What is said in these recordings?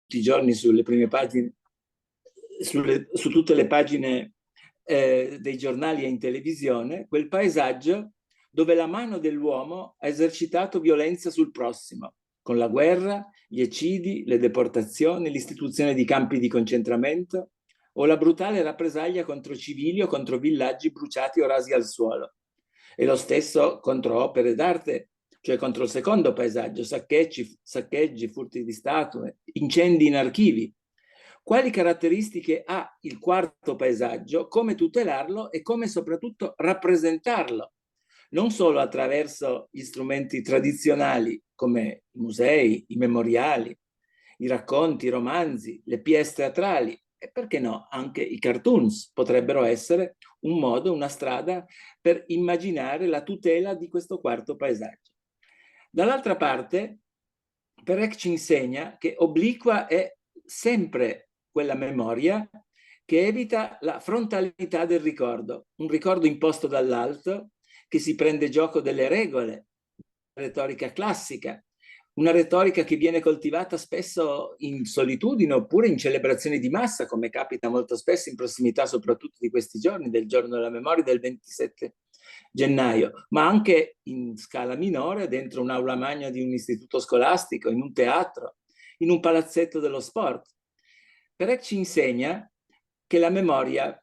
tutti i giorni sulle prime pagine, su tutte le pagine dei giornali e in televisione, quel paesaggio dove la mano dell'uomo ha esercitato violenza sul prossimo, con la guerra, gli eccidi, le deportazioni, l'istituzione di campi di concentramento o la brutale rappresaglia contro civili o contro villaggi bruciati o rasi al suolo. E lo stesso contro opere d'arte, cioè contro il secondo paesaggio, saccheggi, furti di statue, incendi in archivi. Quali caratteristiche ha il quarto paesaggio, come tutelarlo e come soprattutto rappresentarlo, non solo attraverso gli strumenti tradizionali come i musei, i memoriali, i racconti, i romanzi, le pièce teatrali e perché no, anche i cartoons potrebbero essere un modo, una strada per immaginare la tutela di questo quarto paesaggio. Dall'altra parte, Perec ci insegna che obliqua è sempre quella memoria che evita la frontalità del ricordo, un ricordo imposto dall'alto che si prende gioco delle regole, retorica classica, una retorica che viene coltivata spesso in solitudine oppure in celebrazioni di massa, come capita molto spesso in prossimità soprattutto di questi giorni, del giorno della memoria del 27 gennaio, ma anche in scala minore dentro un'aula magna di un istituto scolastico, in un teatro, in un palazzetto dello sport. Perec ci insegna che la memoria,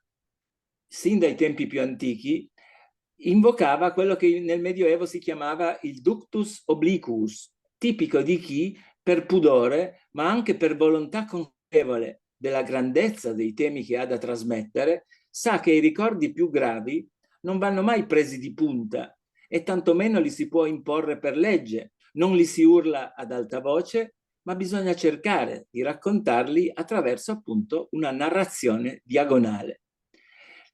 sin dai tempi più antichi, invocava quello che nel Medioevo si chiamava il ductus obliquus, tipico di chi, per pudore, ma anche per volontà consapevole della grandezza dei temi che ha da trasmettere, sa che i ricordi più gravi non vanno mai presi di punta e tantomeno li si può imporre per legge, non li si urla ad alta voce, ma bisogna cercare di raccontarli attraverso appunto una narrazione diagonale.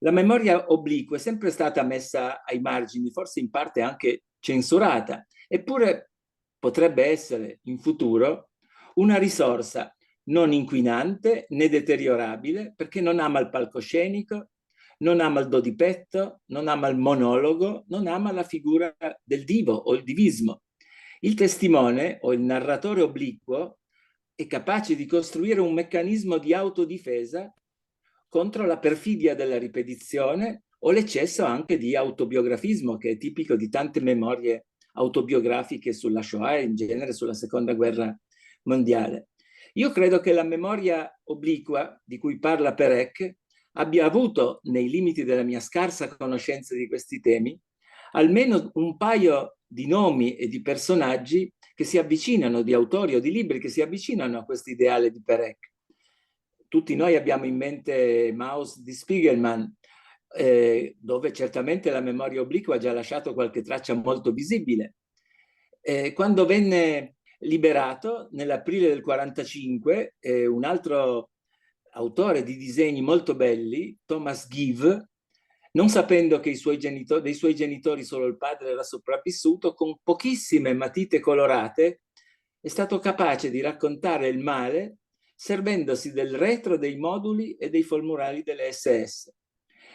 La memoria obliqua è sempre stata messa ai margini, forse in parte anche censurata, eppure potrebbe essere in futuro una risorsa non inquinante né deteriorabile, perché non ama il palcoscenico, non ama il dodipetto, non ama il monologo, non ama la figura del divo o il divismo. Il testimone o il narratore obliquo è capace di costruire un meccanismo di autodifesa contro la perfidia della ripetizione o l'eccesso anche di autobiografismo, che è tipico di tante memorie autobiografiche sulla Shoah e in genere sulla Seconda Guerra Mondiale. Io credo che la memoria obliqua di cui parla Perec abbia avuto, nei limiti della mia scarsa conoscenza di questi temi, almeno un paio di nomi e di personaggi che si avvicinano, di autori o di libri che si avvicinano a questo ideale di Perec. Tutti noi abbiamo in mente Maus di Spiegelman, dove certamente la memoria obliqua ha già lasciato qualche traccia molto visibile. Quando venne liberato, nell'aprile del 1945, un altro autore di disegni molto belli, Thomas Give, non sapendo che dei suoi genitori solo il padre era sopravvissuto, con pochissime matite colorate è stato capace di raccontare il male servendosi del retro dei moduli e dei folmurali delle SS.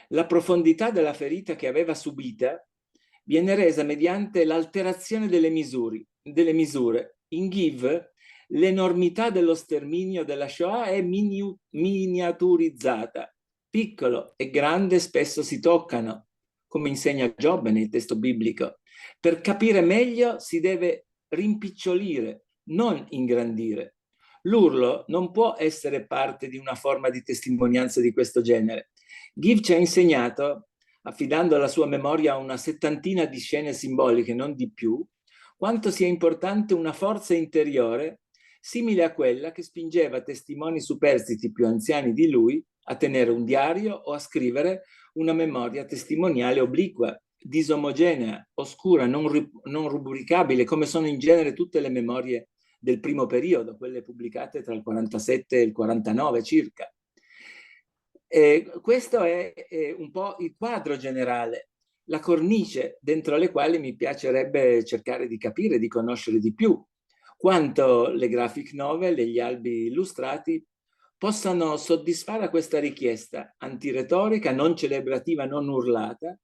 La profondità della ferita che aveva subita viene resa mediante l'alterazione delle misure. In Give, l'enormità dello sterminio della Shoah è miniaturizzata. Piccolo e grande spesso si toccano, come insegna Giobbe nel testo biblico. Per capire meglio si deve rimpicciolire, non ingrandire. L'urlo non può essere parte di una forma di testimonianza di questo genere. Give ci ha insegnato, affidando la sua memoria a una settantina di scene simboliche, non di più, quanto sia importante una forza interiore simile a quella che spingeva testimoni superstiti più anziani di lui a tenere un diario o a scrivere una memoria testimoniale obliqua, disomogenea, oscura, non rubricabile, come sono in genere tutte le memorie del primo periodo, quelle pubblicate tra il 47 e il 49 circa. Questo è un po' il quadro generale, la cornice dentro le quali mi piacerebbe cercare di capire, di conoscere di più, quanto le graphic novel e gli albi illustrati possano soddisfare a questa richiesta antiretorica, non celebrativa, non urlata,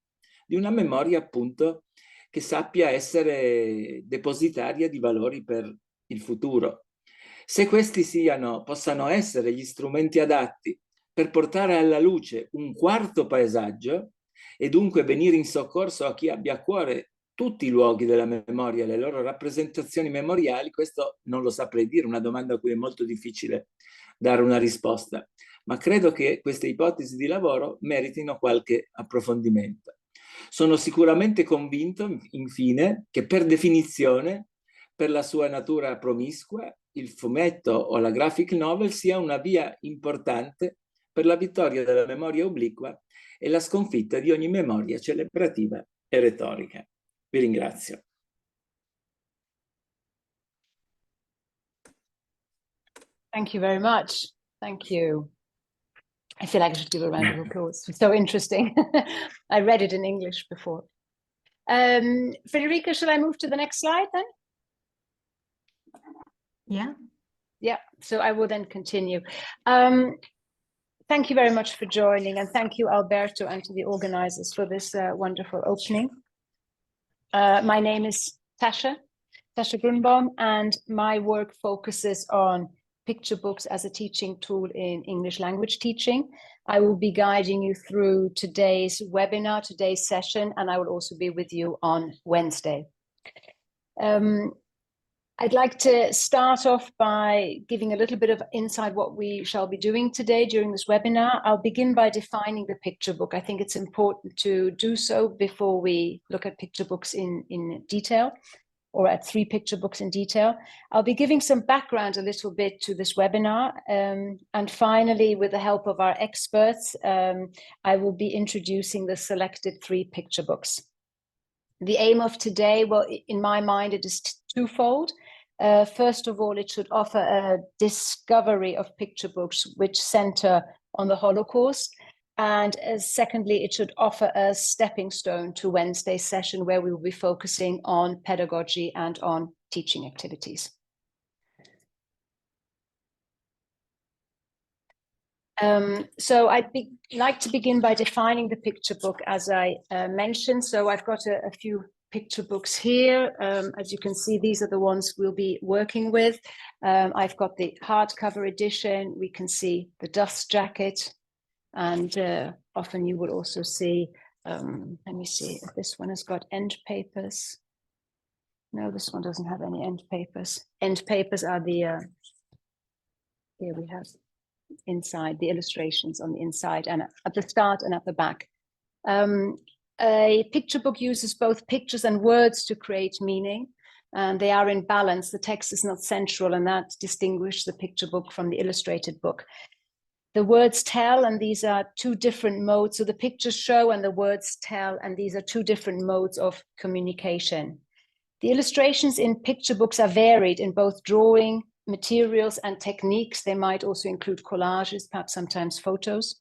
di una memoria appunto che sappia essere depositaria di valori per il futuro. Se questi possano essere gli strumenti adatti per portare alla luce un quarto paesaggio e dunque venire in soccorso a chi abbia a cuore tutti i luoghi della memoria, le loro rappresentazioni memoriali, questo non lo saprei dire, una domanda a cui è molto difficile dare una risposta, ma credo che queste ipotesi di lavoro meritino qualche approfondimento. Sono sicuramente convinto, infine, che per definizione, per la sua natura promiscua, il fumetto o la graphic novel sia una via importante per la vittoria della memoria obliqua e la sconfitta di ogni memoria celebrativa e retorica. Vi ringrazio. Thank you very much. Thank you. I feel like I should give a round of applause. It's so interesting. I read it in English before. Federica, shall I move to the next slide then? Yeah. Yeah, so I will then continue. Thank you very much for joining, and thank you, Alberto, and to the organizers for this wonderful opening. My name is Tatia Gruenbaum, and my work focuses on picture books as a teaching tool in English language teaching. I will be guiding you through today's webinar, today's session, and I will also be with you on Wednesday. I'd like to start off by giving a little bit of insight what we shall be doing today during this webinar. I'll begin by defining the picture book. I think it's important to do so before we look at picture books in detail, or at 3 picture books in detail. I'll be giving some background a little bit to this webinar. And finally, with the help of our experts, I will be introducing the selected 3 picture books. The aim of today, well, in my mind, it is twofold. First of all, it should offer a discovery of picture books which center on the Holocaust. And secondly, it should offer a stepping stone to Wednesday's session, where we will be focusing on pedagogy and on teaching activities. So I'd like to begin by defining the picture book, as I mentioned. So I've got a few picture books here. As you can see, these are the ones we'll be working with. I've got the hardcover edition. We can see the dust jacket. And often you will also see, let me see if this one has got end papers. No, this one doesn't have any end papers. End papers are the, here we have inside, the illustrations on the inside and at the start and at the back. A picture book uses both pictures and words to create meaning, and they are in balance. The text is not central, and that distinguishes the picture book from the illustrated book. The words tell, and these are 2 different modes. So the pictures show and the words tell, and these are 2 different modes of communication. The illustrations in picture books are varied in both drawing, materials, and techniques. They might also include collages, perhaps sometimes photos.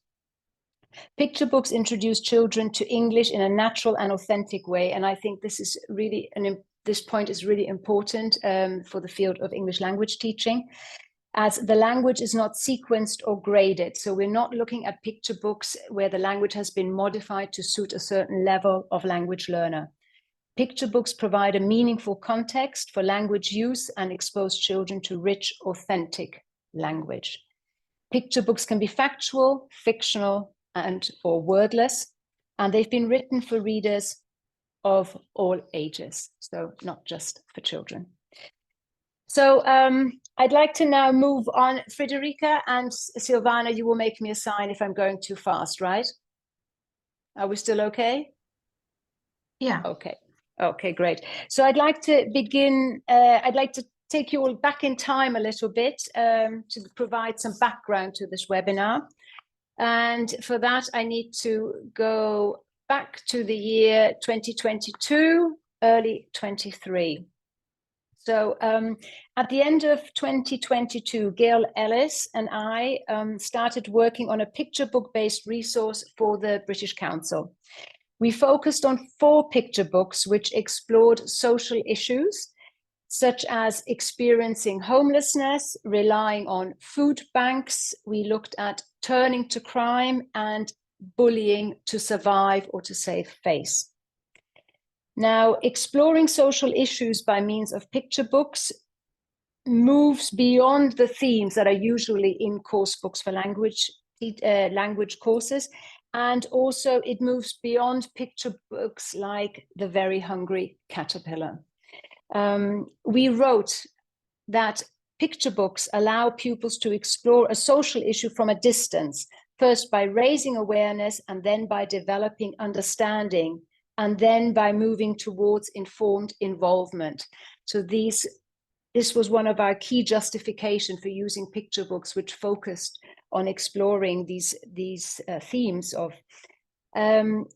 Picture books introduce children to English in a natural and authentic way, and I think this is really this point is really important for the field of English language teaching, as the language is not sequenced or graded. So we're not looking at picture books where the language has been modified to suit a certain level of language learner. Picture books provide a meaningful context for language use and expose children to rich, authentic language. Picture books can be factual, fictional, or wordless, and they've been written for readers of all ages, so not just for children. So I'd like to now move on. Federica and Silvana, you will make me a sign if I'm going too fast, right? Are we still okay? Yeah. Okay. Okay, great. So I'd like to begin, I'd like to take you all back in time a little bit to provide some background to this webinar. And for that, I need to go back to the year 2022, early 23. So at the end of 2022, Gail Ellis and I started working on a picture book-based resource for the British Council. We focused on 4 picture books which explored social issues, such as experiencing homelessness, relying on food banks. We looked at turning to crime and bullying to survive or to save face. Now, exploring social issues by means of picture books moves beyond the themes that are usually in course books for language courses. And also it moves beyond picture books like The Very Hungry Caterpillar. We wrote that picture books allow pupils to explore a social issue from a distance, first by raising awareness, and then by developing understanding, and then by moving towards informed involvement. So this was one of our key justification for using picture books, which focused on exploring these themes of.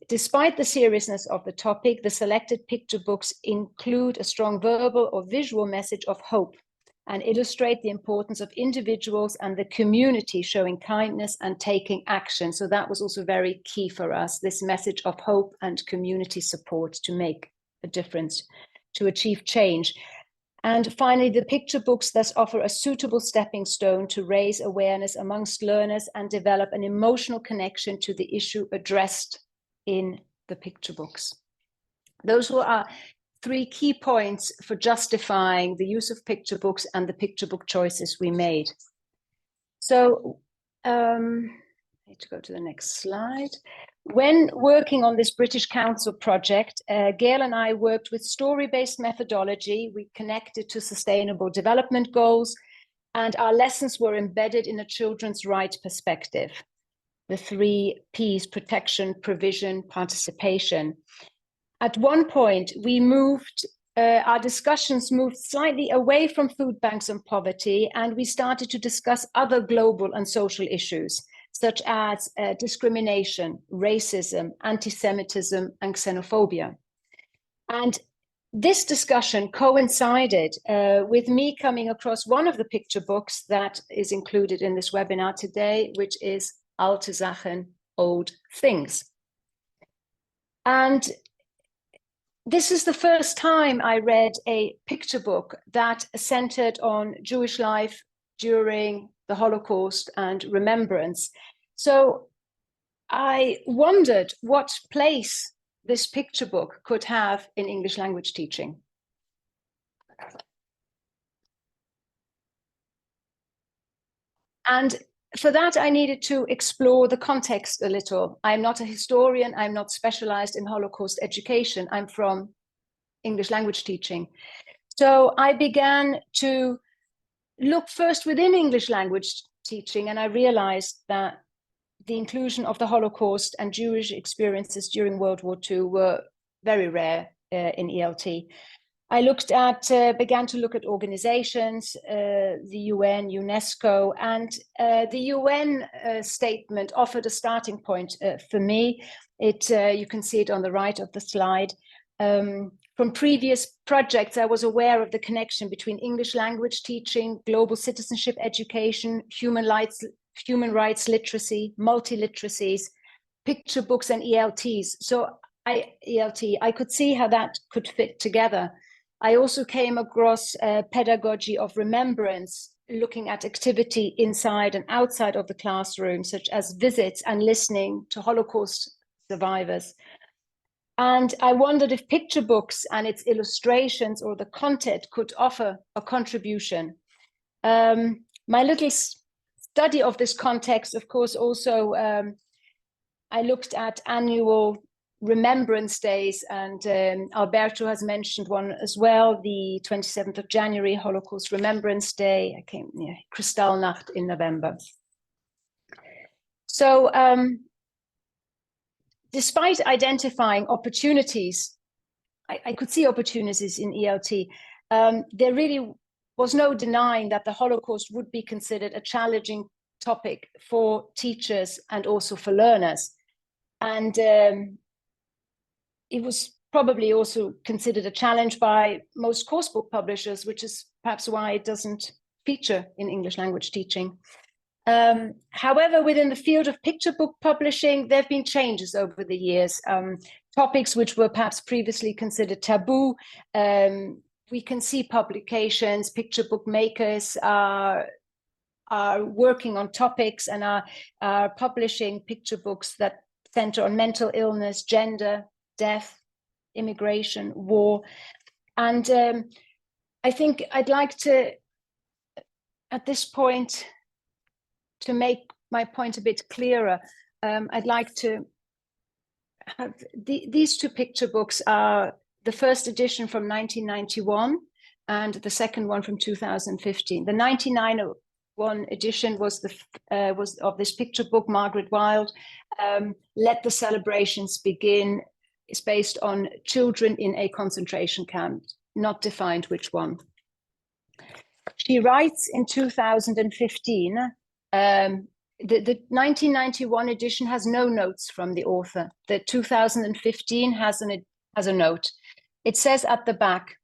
Despite the seriousness of the topic, the selected picture books include a strong verbal or visual message of hope and illustrate the importance of individuals and the community showing kindness and taking action. So that was also very key for us, this message of hope and community support to make a difference, to achieve change. And finally, the picture books thus offer a suitable stepping stone to raise awareness amongst learners and develop an emotional connection to the issue addressed in the picture books. Those were our 3 key points for justifying the use of picture books and the picture book choices we made. So I need to go to the next slide. When working on this British Council project, Gail and I worked with story-based methodology. We connected to sustainable development goals, and our lessons were embedded in a children's right perspective. The 3 P's: protection, provision, participation. At one point, we moved, our discussions moved slightly away from food banks and poverty, and we started to discuss other global and social issues, such as discrimination, racism, antisemitism, and xenophobia. And this discussion coincided with me coming across one of the picture books that is included in this webinar today, which is Alte Sachen, Old Things. And this is the first time I read a picture book that centered on Jewish life during the Holocaust and remembrance. So I wondered what place this picture book could have in English language teaching. And for that, I needed to explore the context a little. I'm not a historian. I'm not specialized in Holocaust education. I'm from English language teaching. So I began to look first within English language teaching, and I realized that the inclusion of the Holocaust and Jewish experiences during World War II were very rare in ELT. I began to look at organizations, the UN, UNESCO, and the UN statement offered a starting point for me. You can see it on the right of the slide. From previous projects, I was aware of the connection between English language teaching, global citizenship education, human rights literacy, multiliteracies, picture books, and ELTs. So I could see how that could fit together. I also came across Pedagogy of Remembrance, looking at activity inside and outside of the classroom, such as visits and listening to Holocaust survivors. And I wondered if picture books and its illustrations or the content could offer a contribution. My little study of this context, of course, also I looked at annual remembrance days, and Alberto has mentioned one as well, the 27th of January, Holocaust Remembrance Day. Kristallnacht in November. So despite identifying opportunities, I could see opportunities in ELT. There really was no denying that the Holocaust would be considered a challenging topic for teachers and also for learners. And it was probably also considered a challenge by most course book publishers, which is perhaps why it doesn't feature in English language teaching. However, within the field of picture book publishing, there have been changes over the years. Topics which were perhaps previously considered taboo, we can see publications, picture book makers are working on topics and are publishing picture books that center on mental illness, gender, death, immigration, war. And I think I'd like to at this point, to make my point a bit clearer, I'd like to have these two picture books are the first edition from 1991 and the second one from 2015. The 1991 edition was was of this picture book, Margaret Wilde, Let the Celebrations Begin. It's based on children in a concentration camp, not defined which one. She writes in 2015, the 1991 edition has no notes from the author. The 2015 has a note. It says at the back,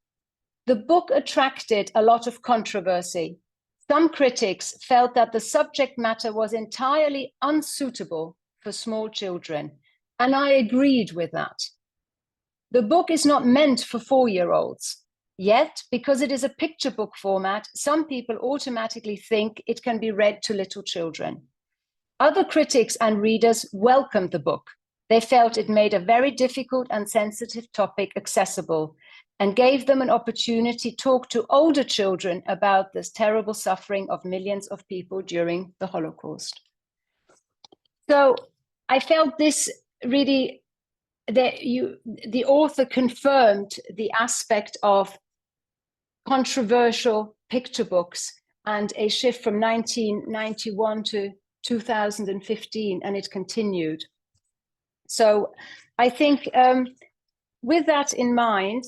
the book attracted a lot of controversy. Some critics felt that the subject matter was entirely unsuitable for small children, and I agreed with that. The book is not meant for 4-year-olds. Yet, because it is a picture book format, some people automatically think it can be read to little children. Other critics and readers welcomed the book. They felt it made a very difficult and sensitive topic accessible and gave them an opportunity to talk to older children about this terrible suffering of millions of people during the Holocaust. So I felt this really, the author confirmed the aspect of controversial picture books and a shift from 1991 to 2015, and it continued. So I think with that in mind,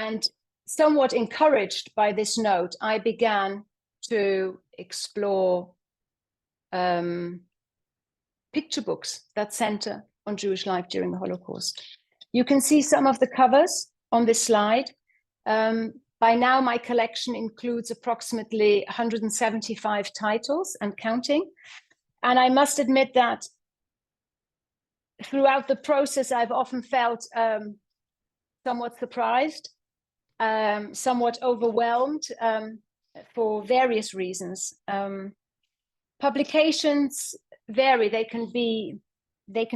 and somewhat encouraged by this note, I began to explore picture books that center on Jewish life during the Holocaust. You can see some of the covers on this slide. By now, my collection includes approximately 175 titles and counting. And I must admit that throughout the process, I've often felt somewhat surprised, somewhat overwhelmed for various reasons. Publications vary. They can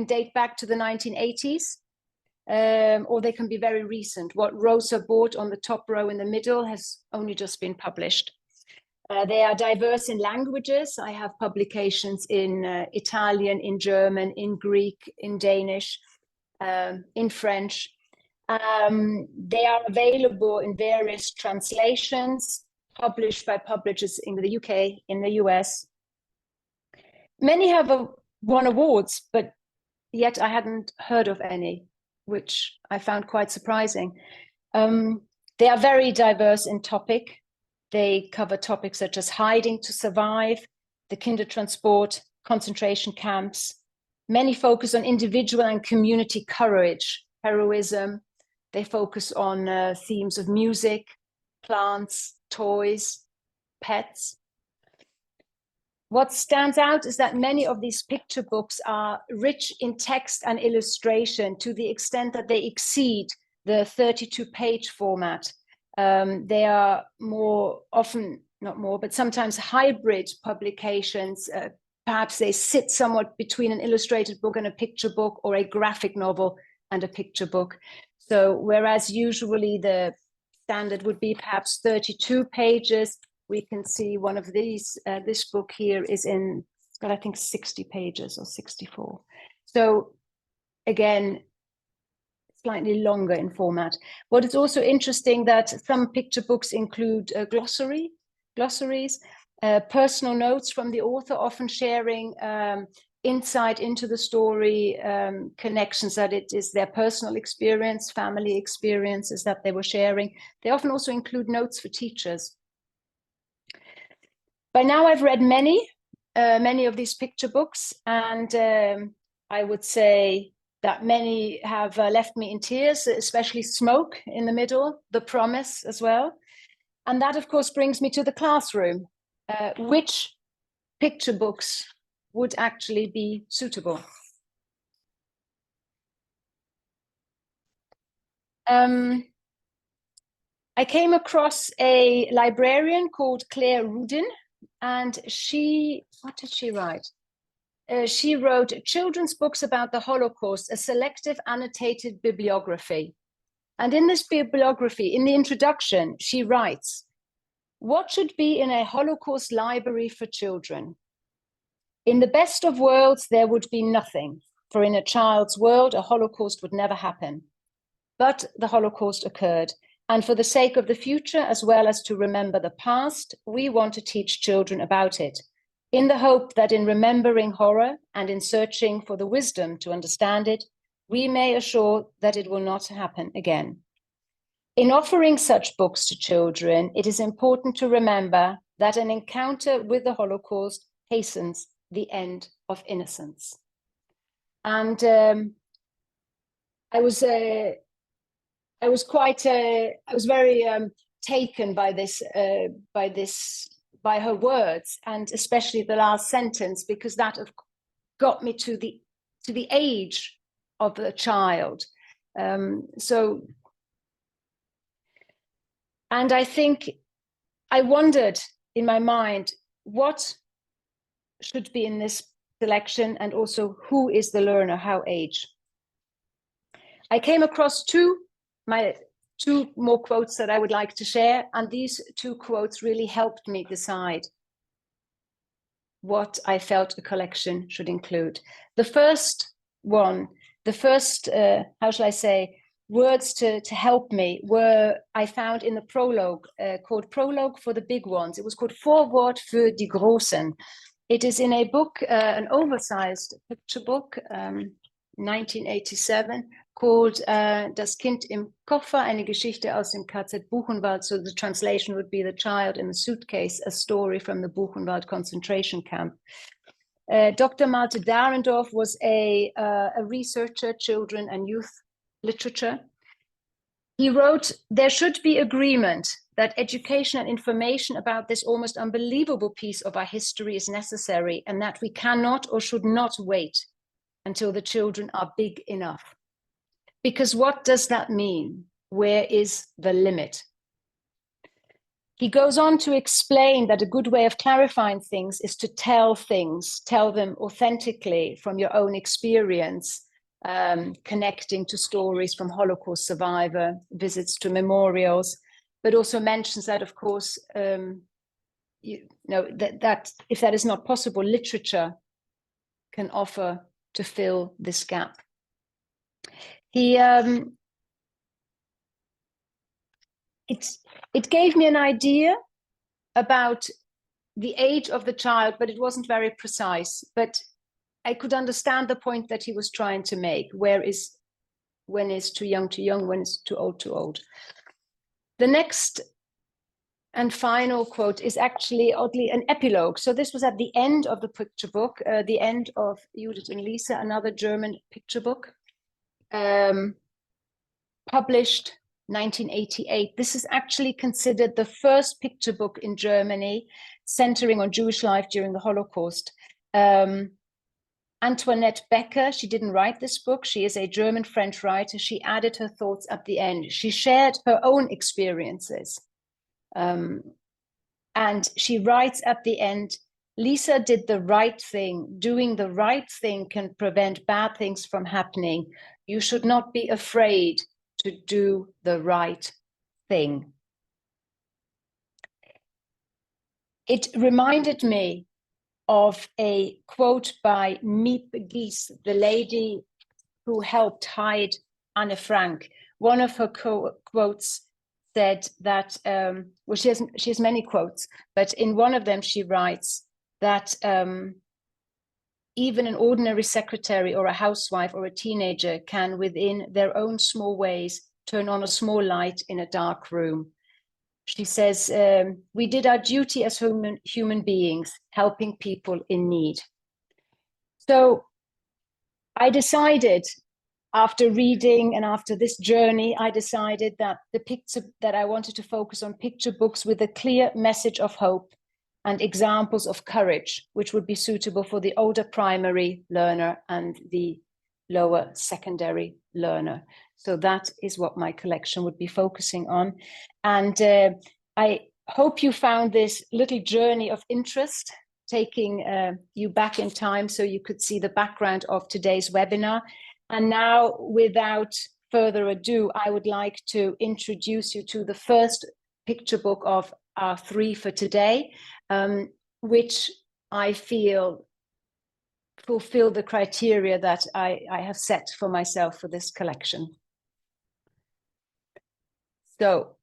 date back to the 1980s, or they can be very recent. What Rosa bought on the top row in the middle has only just been published. They are diverse in languages. I have publications in Italian, in German, in Greek, in Danish, in French. They are available in various translations, published by publishers in the UK, in the US. Many have won awards, but yet I hadn't heard of any, which I found quite surprising. They are very diverse in topic. They cover topics such as hiding to survive, the Kindertransport, concentration camps. Many focus on individual and community courage, heroism. They focus on themes of music, plants, toys, pets. What stands out is that many of these picture books are rich in text and illustration to the extent that they exceed the 32-page format. They are more often, not more, but sometimes hybrid publications. Perhaps they sit somewhat between an illustrated book and a picture book, or a graphic novel and a picture book. So whereas usually the standard would be perhaps 32 pages, we can see one of these, this book here is in, I think 60 pages or 64. So again, slightly longer in format. What is also interesting that some picture books include glossaries, personal notes from the author, often sharing insight into the story, connections that it is their personal experience, family experiences that they were sharing. They often also include notes for teachers. By now I've read many of these picture books, and I would say that many have left me in tears, especially Smoke in the middle, The Promise as well. And that, of course, brings me to the classroom. Which picture books would actually be suitable? I came across a librarian called Claire Rudin, and what did she write? She wrote Children's Books About the Holocaust, a selective annotated bibliography. And in this bibliography, in the introduction, she writes, What should be in a Holocaust library for children? In the best of worlds, there would be nothing, for in a child's world, a Holocaust would never happen. But the Holocaust occurred, and for the sake of the future, as well as to remember the past, we want to teach children about it, in the hope that in remembering horror and in searching for the wisdom to understand it, we may assure that it will not happen again. In offering such books to children, it is important to remember that an encounter with the Holocaust hastens the end of innocence. And I was very taken by her words, and especially the last sentence, because that got me to the age of the child. And I think I wondered in my mind what should be in this selection, and also who is the learner, how age. I came across two more quotes that I would like to share, and these two quotes really helped me decide what I felt a collection should include. The first, how shall I say, words to help me were I found in the prologue, called Prologue for the Big Ones. It was called Vorwort für die Großen. It is in a book, an oversized picture book, 1987, called Das Kind im Koffer, eine Geschichte aus dem KZ Buchenwald. So the translation would be The Child in the Suitcase, a story from the Buchenwald concentration camp. Dr. Malte Dahrendorf was a researcher, children and youth literature. He wrote, "There should be agreement that education and information about this almost unbelievable piece of our history is necessary, and that we cannot or should not wait until the children are big enough. Because what does that mean? Where is the limit?" He goes on to explain that a good way of clarifying things is to tell things, tell them authentically from your own experience, connecting to stories from Holocaust survivor, visits to memorials, but also mentions that, of course, that if that is not possible, literature can offer to fill this gap. It gave me an idea about the age of the child, but it wasn't very precise. But I could understand the point that he was trying to make. When is too young, when is too old. The next and final quote is actually oddly an epilogue. So this was at the end of the picture book, the end of Judith and Lisa, another German picture book, published 1988. This is actually considered the first picture book in Germany centering on Jewish life during the Holocaust. Antoinette Becker, she didn't write this book. She is a German-French writer. She added her thoughts at the end. She shared her own experiences. And she writes at the end, "Lisa did the right thing. Doing the right thing can prevent bad things from happening. You should not be afraid to do the right thing." It reminded me of a quote by Miep Gies, the lady who helped hide Anne Frank. One of her quotes said that, well, she has many quotes, but in one of them she writes that even an ordinary secretary or a housewife or a teenager can, within their own small ways, turn on a small light in a dark room. She says, "We did our duty as human beings, helping people in need." So I decided, after reading and after this journey, I decided that I wanted to focus on picture books with a clear message of hope and examples of courage, which would be suitable for the older primary learner and the lower secondary learner. So that is what my collection would be focusing on. And I hope you found this little journey of interest, taking you back in time so you could see the background of today's webinar. And now, without further ado, I would like to introduce you to the first picture book of are three for today, which I feel fulfill the criteria that I have set for myself for this collection. So,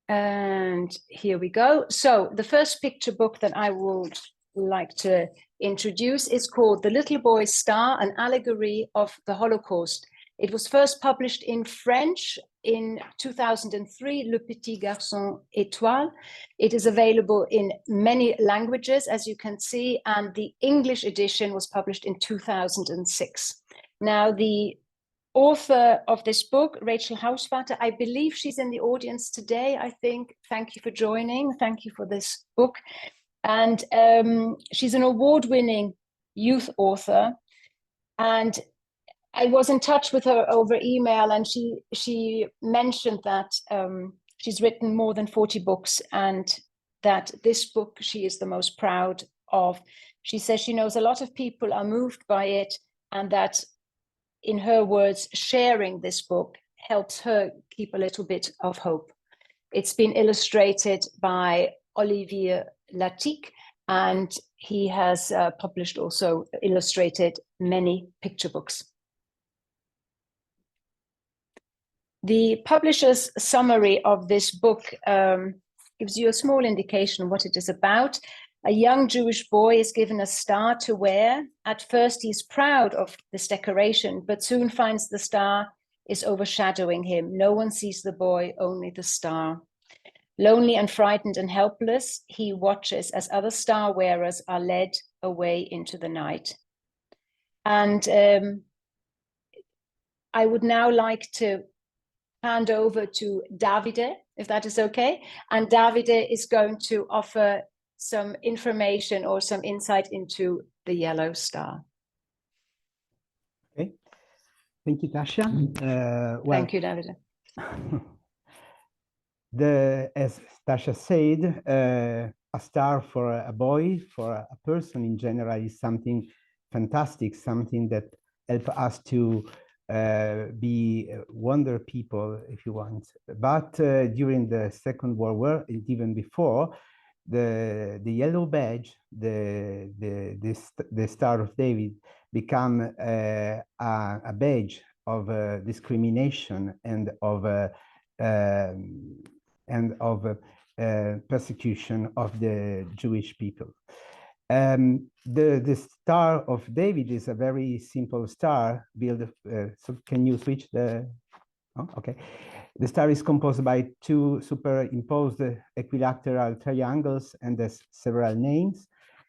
and here we go. So the first picture book that I would like to introduce is called The Little Boy's Star, an allegory of the Holocaust. It was first published in French in 2003, Le Petit Garçon Étoile. It is available in many languages, as you can see, and the English edition was published in 2006. Now, the author of this book, Rachel Hausvater, I believe she's in the audience today, I think. Thank you for joining. Thank you for this book. And she's an award-winning youth author. And I was in touch with her over email, and she mentioned that she's written more than 40 books, and that this book she is the most proud of. She says she knows a lot of people are moved by it, and that, in her words, sharing this book helps her keep a little bit of hope. It's been illustrated by Olivier Latique, and he has published, also illustrated many picture books. The publisher's summary of this book gives you a small indication of what it is about. A young Jewish boy is given a star to wear. At first, he's proud of this decoration, but soon finds the star is overshadowing him. No one sees the boy, only the star. Lonely and frightened and helpless, he watches as other star wearers are led away into the night. And I would now like to hand over to Davide, if that is okay. And Davide is going to offer some information or some insight into the yellow star. Okay, thank you, Tatia. Thank you, Davide. As Tatia said, a star for a boy, for a person in general, is something fantastic, something that helps us to be wonder people, if you want. But during the Second World War, and even before, the yellow badge, the Star of David, become a badge of discrimination and of persecution of the Jewish people. The Star of David is a very simple star built. So can you switch the? Oh, okay. The star is composed by two superimposed equilateral triangles and has several names.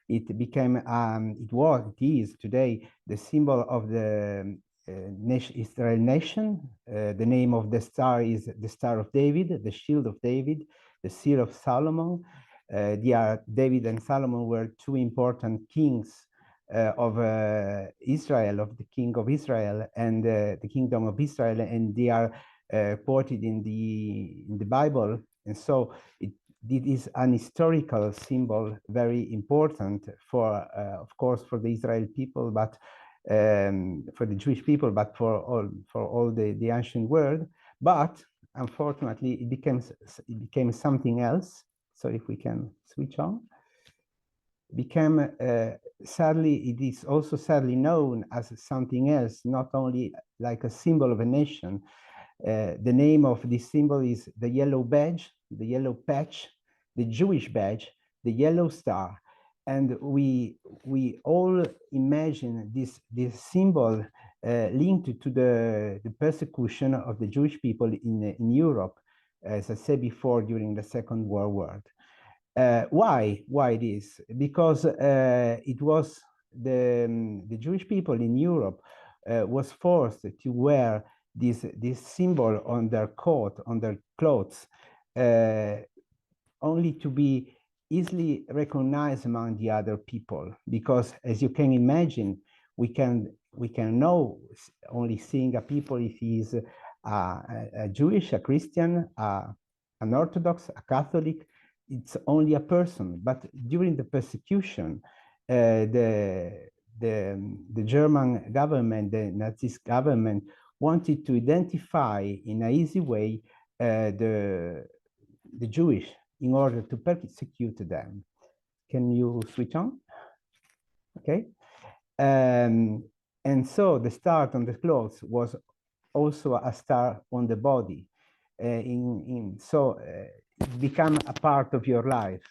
It became, it is today the symbol of the Israel nation. The name of the star is the Star of David, the Shield of David, the Seal of Solomon. David and Solomon were two important kings of Israel, of the king of Israel and the kingdom of Israel, and they are quoted in the Bible, and so it is an historical symbol, very important for, of course, for the Israeli people, but for the Jewish people, but for all the ancient world. But unfortunately, it became something else. So if we can switch on, became sadly, it is also sadly known as something else, not only like a symbol of a nation. The name of this symbol is the yellow badge, the yellow patch, the Jewish badge, the yellow star. And we all imagine this symbol linked to the persecution of the Jewish people in Europe, as I said before, during the Second World War. Why this? Because it was the Jewish people in Europe was forced to wear this symbol on their coat, on their clothes, only to be easily recognized among the other people. Because, as you can imagine, we can know only seeing a people if he is a Jewish, a Christian, an Orthodox, a Catholic. It's only a person. But during the persecution, the German government, the Nazi government, wanted to identify in an easy way the Jewish in order to persecute them. Can you switch on? Okay. And so the star on the clothes was also a star on the body. So it became a part of your life.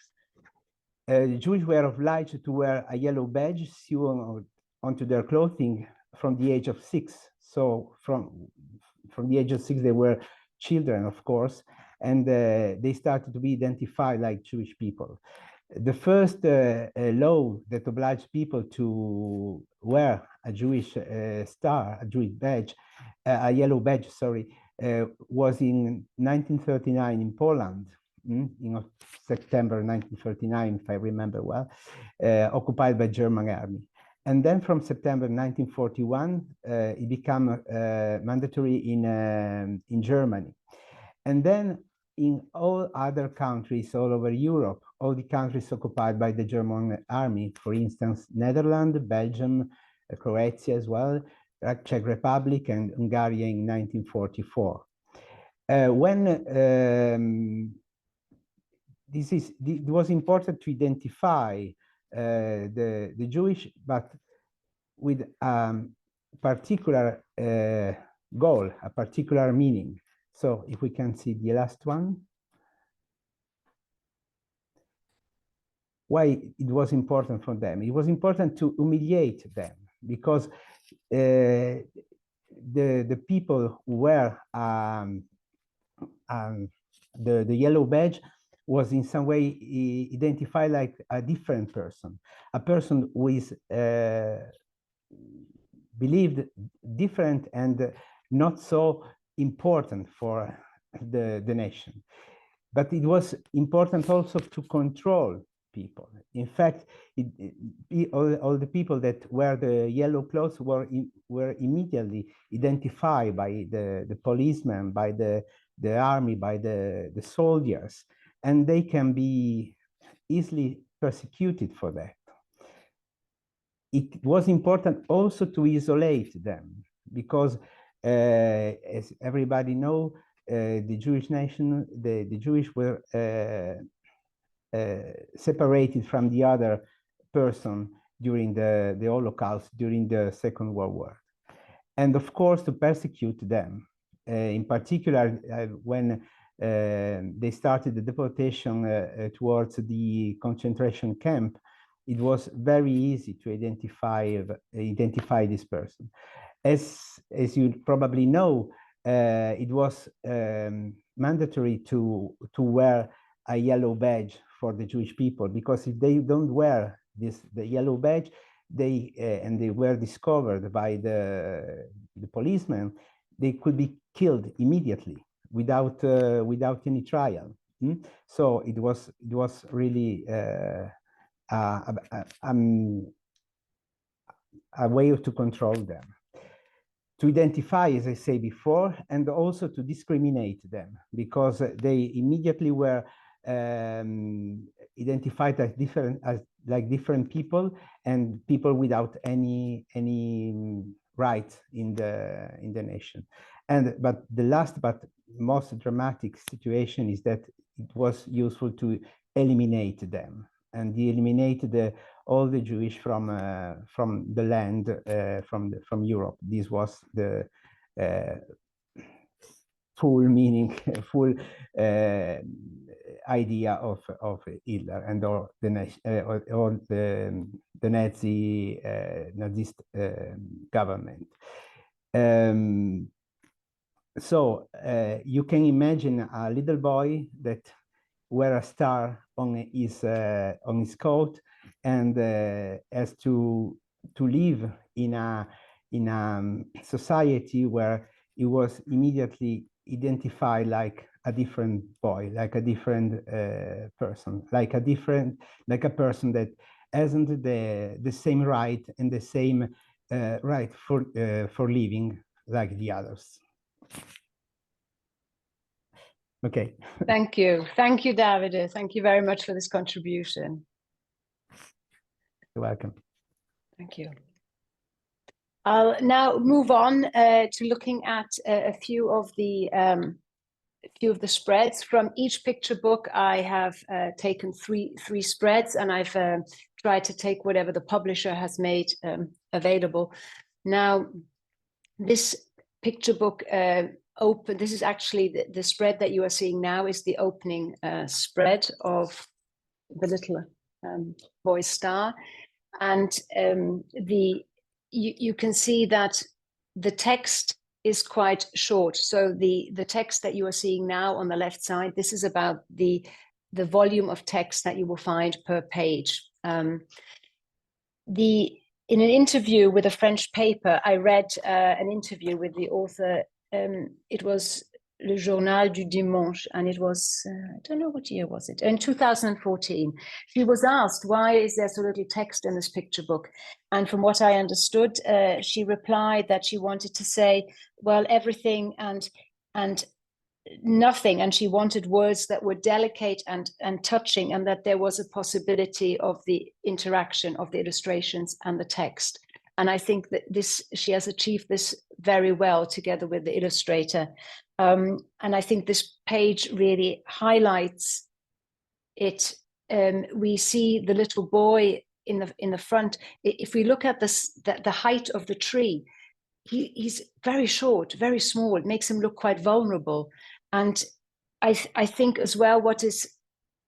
The Jews were obliged to wear a yellow badge sewn onto their clothing from the age of 6. So from the age of 6, they were children, of course, and they started to be identified like Jewish people. The first law that obliged people to wear a Jewish star, a Jewish badge, a yellow badge, sorry, was in 1939 in Poland, in September 1939, if I remember well, occupied by German army. And then from September 1941, it became mandatory in Germany. And then in all other countries all over Europe, all the countries occupied by the German army, for instance, Netherlands, Belgium, Croatia as well, Czech Republic and Hungary in 1944. It was important to identify the Jewish, but with particular goal, a particular meaning. So if we can see the last one. Why it was important for them? It was important to humiliate them because the people who wear the yellow badge was in some way identified like a different person, a person who is believed different and not so important for the nation. But it was important also to control people. In fact, all the people that wear the yellow clothes were immediately identified by the policemen, by the army, by the soldiers, and they can be easily persecuted for that. It was important also to isolate them because, as everybody knows, the Jewish nation, the Jewish were separated from the other person during the Holocaust, during the Second World War. And of course, to persecute them, in particular, when they started the deportation towards the concentration camp, it was very easy to identify this person. As you probably know, it was mandatory to wear a yellow badge for the Jewish people, because if they don't wear the yellow badge, and they were discovered by the policeman, they could be killed immediately without any trial. So it was really a way to control them, to identify, as I say before, and also to discriminate them, because they immediately were identified as different people, and people without any right in the nation. But the last but most dramatic situation is that it was useful to eliminate them, and they eliminated all the Jewish from the land, from Europe. This was the full meaning, full idea of Hitler and or the Nazi Nazist government. So you can imagine a little boy that wear a star on his coat and has to live in a society where he was immediately identified like a different boy, like a different person, like a person that hasn't the same right and the same right for living like the others. Okay. Thank you, Davide. Thank you very much for this contribution. You're welcome. Thank you. I'll now move on to looking at a few of the few of the spreads. From each picture book, I have taken three spreads, and I've tried to take whatever the publisher has made available. Now, this picture book this is actually the spread that you are seeing now is the opening spread of the little boy's star. And you can see that the text is quite short. So the text that you are seeing now on the left side, this is about the volume of text that you will find per page. In an interview with a French paper, I read an interview with the author. It was Le Journal du Dimanche, and it was, I don't know what year was it, in 2014. She was asked, why is there so little text in this picture book? And from what I understood, she replied that she wanted to say, well, everything and nothing, and she wanted words that were delicate and touching, and that there was a possibility of the interaction of the illustrations and the text. And I think that she has achieved this very well together with the illustrator. And I think this page really highlights it. We see the little boy in the front. If we look at the height of the tree, he's very short, very small. It makes him look quite vulnerable. And I think as well, what is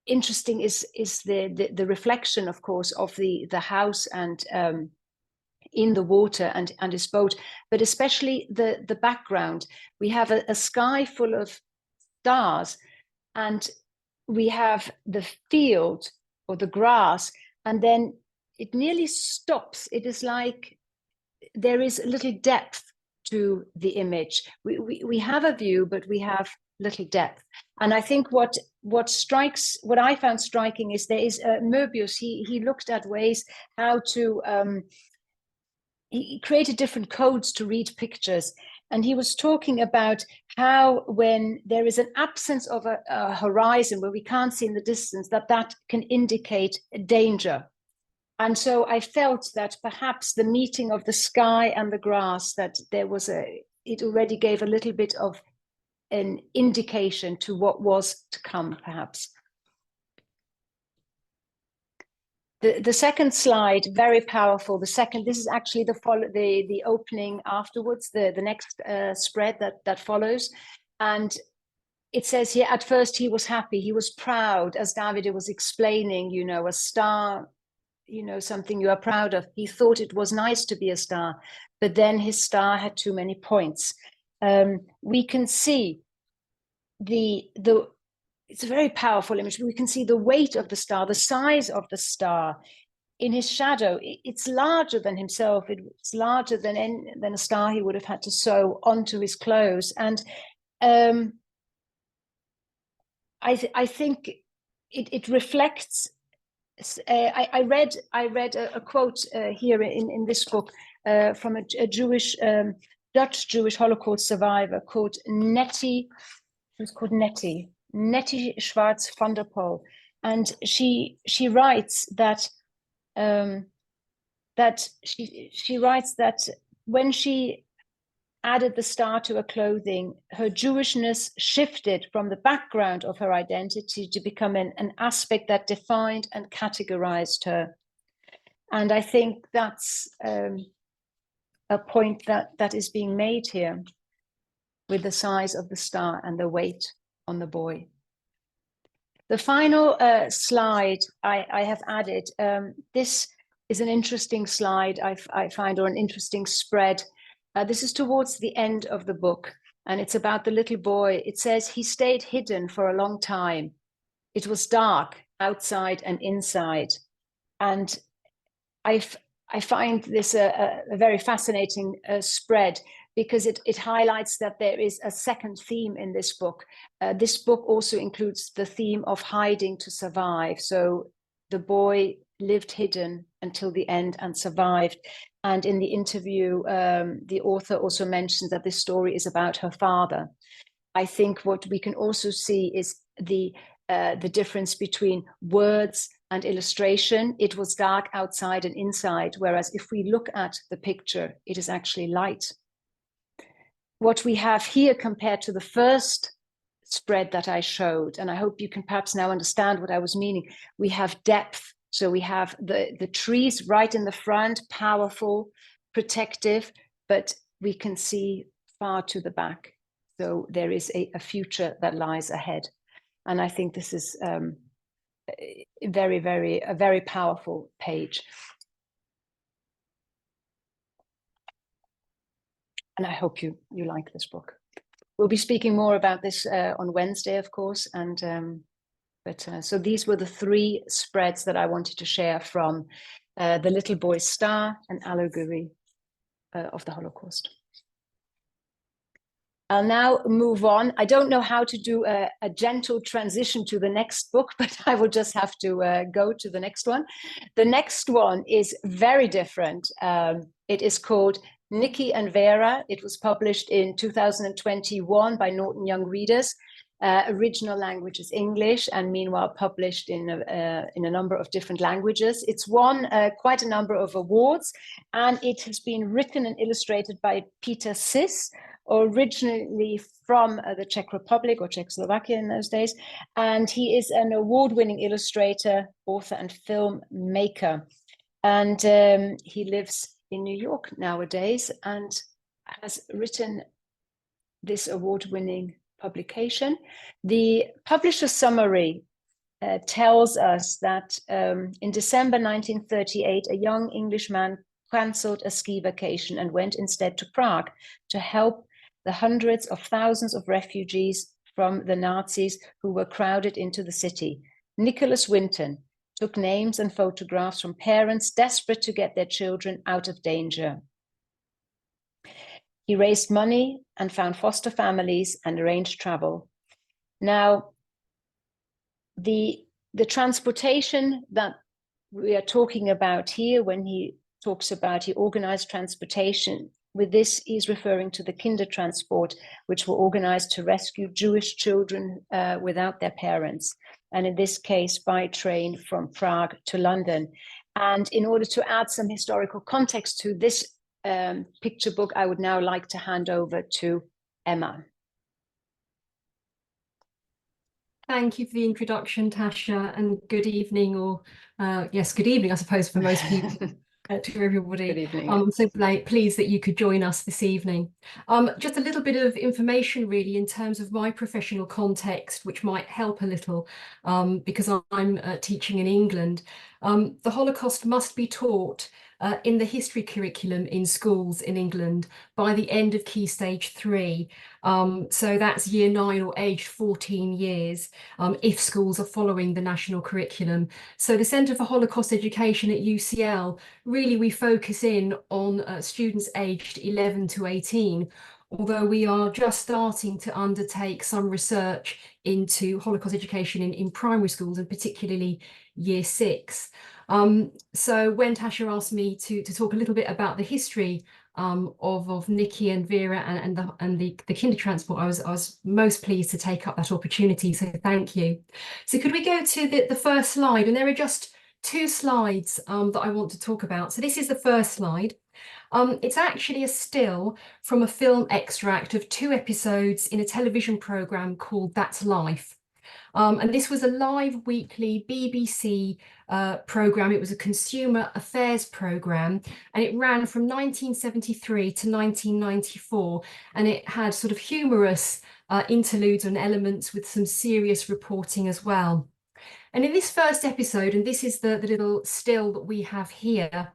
interesting is the reflection, of course, of the house and in the water and his boat, but especially the background. We have a sky full of stars, and we have the field or the grass, and then it nearly stops. It is like there is a little depth to the image. We have a view, but we have little depth. And I think what I found striking is there is Möbius. He looked at ways how to he created different codes to read pictures. And he was talking about how when there is an absence of a horizon where we can't see in the distance, that can indicate danger. And so I felt that perhaps the meeting of the sky and the grass, that there was it already gave a little bit of an indication to what was to come, perhaps. The second slide, very powerful. This is actually the opening afterwards, the next spread that follows. And it says here, at first he was happy, he was proud, as Davide was explaining, a star, something you are proud of. He thought it was nice to be a star, but then his star had too many points. We can see it's a very powerful image. We can see the weight of the star, the size of the star in his shadow. It's larger than himself. It's larger than a star he would have had to sew onto his clothes. And I think it reflects. I read a quote here in this book from a Jewish Dutch Jewish Holocaust survivor called Nettie. She was called Nettie Schwartz van der Pol, and she writes that she writes that when she added the star to her clothing, her Jewishness shifted from the background of her identity to become an aspect that defined and categorized her. And I think that's a point that is being made here with the size of the star and the weight on the boy. The final slide I have added, this is an interesting slide I find, or an interesting spread. This is towards the end of the book, and it's about the little boy. It says, he stayed hidden for a long time. It was dark outside and inside. And I find this a very fascinating spread, because it highlights that there is a second theme in this book. This book also includes the theme of hiding to survive. So the boy lived hidden until the end and survived. And in the interview, the author also mentioned that this story is about her father. I think what we can also see is the difference between words and illustration. It was dark outside and inside, whereas if we look at the picture, it is actually light. What we have here compared to the first spread that I showed. And I hope you can perhaps now understand what I was meaning. We have depth. So we have the trees right in the front, powerful, protective, but we can see far to the back. So there is a future that lies ahead. And I think this is a very powerful page. And I hope you like this book. We'll be speaking more about this on Wednesday, of course. And so these were the 3 spreads that I wanted to share from The Little Boy's Star, an allegory of the Holocaust. I'll now move on. I don't know how to do a gentle transition to the next book, but I will just have to go to the next one. The next one is very different. It is called Nikki and Vera. It was published in 2021 by Norton Young Readers. Original language is English, and meanwhile published in a number of different languages. It's won quite a number of awards, and it has been written and illustrated by Peter Sis, originally from the Czech Republic or Czechoslovakia in those days. And he is an award-winning illustrator, author, and filmmaker. And he lives in New York nowadays and has written this award-winning publication. The publisher summary tells us that in December 1938, a young Englishman cancelled a ski vacation and went instead to Prague to help the hundreds of thousands of refugees from the Nazis who were crowded into the city. Nicholas Winton took names and photographs from parents desperate to get their children out of danger. He raised money and found foster families and arranged travel. Now, the transportation that we are talking about here, when he talks about he organized transportation, with this he's referring to the Kindertransport, which were organized to rescue Jewish children without their parents, and in this case by train from Prague to London. And in order to add some historical context to this picture book, I would now like to hand over to Emma. Thank you for the introduction, Tatia, and good evening, or yes, good evening, I suppose, for most people. To everybody. Good evening. I'm so pleased that you could join us this evening. Just a little bit of information really in terms of my professional context, which might help a little because I'm teaching in England. The Holocaust must be taught in the history curriculum in schools in England by the end of Key Stage 3. So that's year 9 or aged 14 years if schools are following the national curriculum. So the Centre for Holocaust Education at UCL, really we focus in on students aged 11 to 18, although we are just starting to undertake some research into Holocaust education in primary schools and particularly year 6. So when Tatia asked me to talk a little bit about the history of Nikki and Vera and the Kindertransport, I was most pleased to take up that opportunity, so thank you. So could we go to the first slide? And there are just 2 slides that I want to talk about. So this is the first slide. It's actually a still from a film extract of 2 episodes in a television programme called That's Life. And this was a live weekly BBC programme. It was a consumer affairs programme, and it ran from 1973 to 1994, and it had sort of humorous interludes and elements with some serious reporting as well. And in this first episode, and this is the little still that we have here,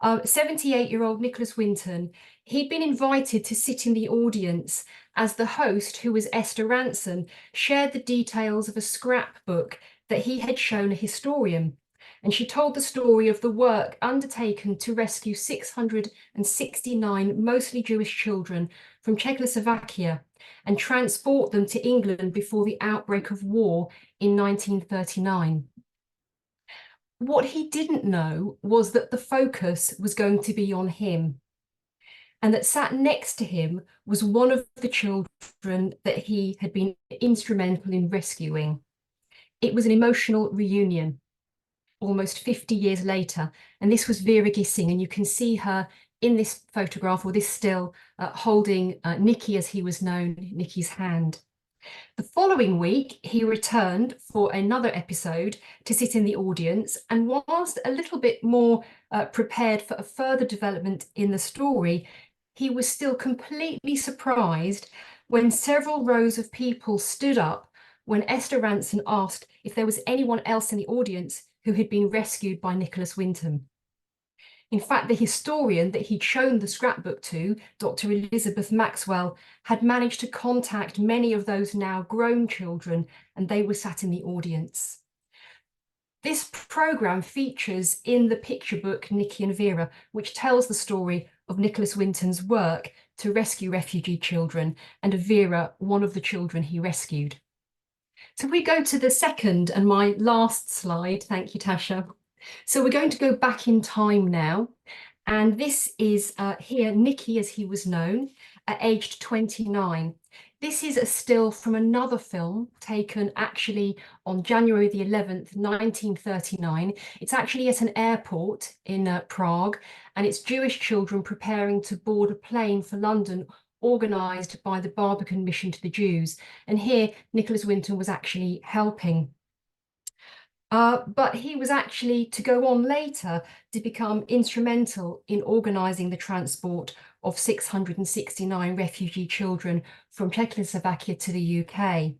78-year-old Nicholas Winton, he'd been invited to sit in the audience as the host, who was Esther Ranson, shared the details of a scrapbook that he had shown a historian. And she told the story of the work undertaken to rescue 669 mostly Jewish children from Czechoslovakia and transport them to England before the outbreak of war in 1939. What he didn't know was that the focus was going to be on him, and that sat next to him was one of the children that he had been instrumental in rescuing. It was an emotional reunion almost 50 years later, and this was Vera Gissing, and you can see her in this photograph, or this still, holding Nikki, as he was known, Nikki's hand. The following week, he returned for another episode to sit in the audience, and whilst a little bit more prepared for a further development in the story, he was still completely surprised when several rows of people stood up when Esther Ranson asked if there was anyone else in the audience who had been rescued by Nicholas Winton. In fact, the historian that he'd shown the scrapbook to, Dr. Elizabeth Maxwell, had managed to contact many of those now grown children, and they were sat in the audience. This programme features in the picture book Nicky and Vera, which tells the story of Nicholas Winton's work to rescue refugee children, and of Vera, one of the children he rescued. So we go to the second and my last slide. Thank you, Tasha. So we're going to go back in time now. And this is here, Nicky, as he was known, aged 29. This is a still from another film taken actually on January the 11th, 1939. It's actually at an airport in Prague, and it's Jewish children preparing to board a plane for London, organised by the Barbican Mission to the Jews. And here, Nicholas Winton was actually helping. But he was actually to go on later to become instrumental in organising the transport of 669 refugee children from Czechoslovakia to the UK.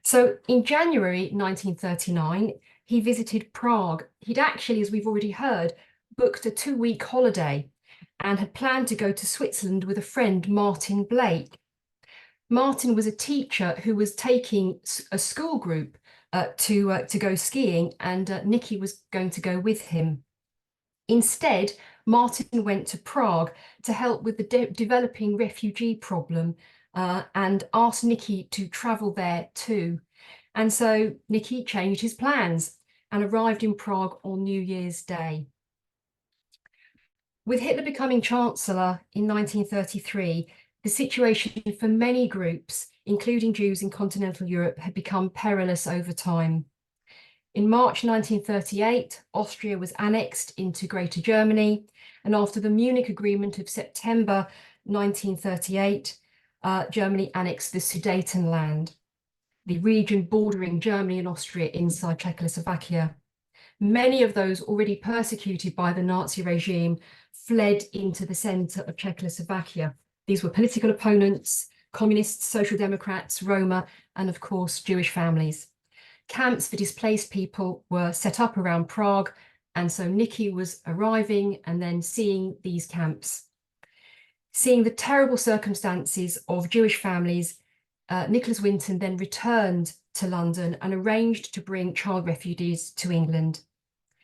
So in January 1939, he visited Prague. He'd actually, as we've already heard, booked a 2-week holiday and had planned to go to Switzerland with a friend, Martin Blake. Martin was a teacher who was taking a school group to go skiing, and Nicky was going to go with him. Instead, Martin went to Prague to help with the developing refugee problem and asked Nicky to travel there too. And so Nicky changed his plans and arrived in Prague on New Year's Day. With Hitler becoming Chancellor in 1933, the situation for many groups, including Jews in continental Europe, had become perilous over time. In March 1938, Austria was annexed into Greater Germany, and after the Munich Agreement of September 1938, Germany annexed the Sudetenland, the region bordering Germany and Austria inside Czechoslovakia. Many of those already persecuted by the Nazi regime fled into the centre of Czechoslovakia. These were political opponents, communists, social democrats, Roma, and of course, Jewish families. Camps for displaced people were set up around Prague, and so Nicky was arriving and then seeing these camps. Seeing the terrible circumstances of Jewish families, Nicholas Winton then returned to London and arranged to bring child refugees to England.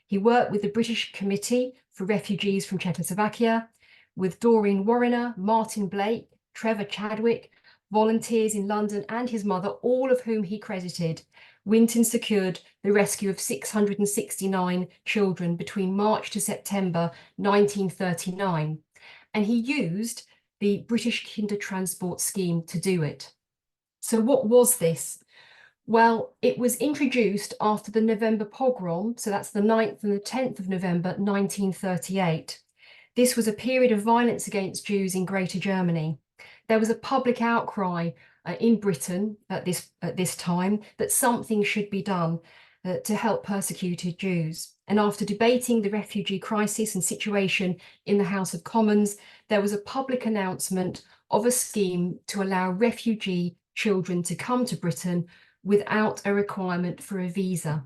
He worked with the British Committee for Refugees from Czechoslovakia, with Doreen Warriner, Martin Blake, Trevor Chadwick, volunteers in London and his mother, all of whom he credited. Winton secured the rescue of 669 children between March to September 1939, and he used the British Kinder Transport Scheme to do it. So what was this? Well, it was introduced after the November pogrom, so that's the 9th and the 10th of November 1938. This was a period of violence against Jews in Greater Germany. There was a public outcry in Britain at this time that something should be done to help persecuted Jews. And after debating the refugee crisis and situation in the House of Commons, there was a public announcement of a scheme to allow refugee children to come to Britain without a requirement for a visa.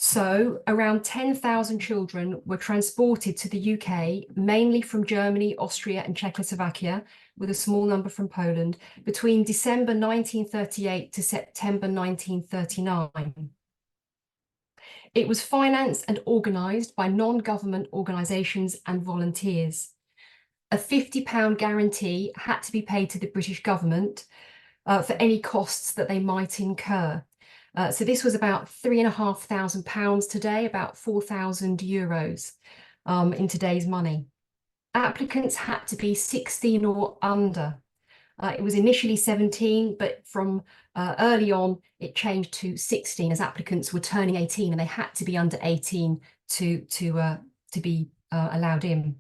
So around 10,000 children were transported to the UK, mainly from Germany, Austria and Czechoslovakia, with a small number from Poland, between December 1938 to September 1939. It was financed and organised by non-government organisations and volunteers. A £50 guarantee had to be paid to the British government for any costs that they might incur. So this was about £3,500 today, about €4,000 in today's money. Applicants had to be 16 or under. It was initially 17, but from early on, it changed to 16 as applicants were turning 18 and they had to be under 18 to be allowed in.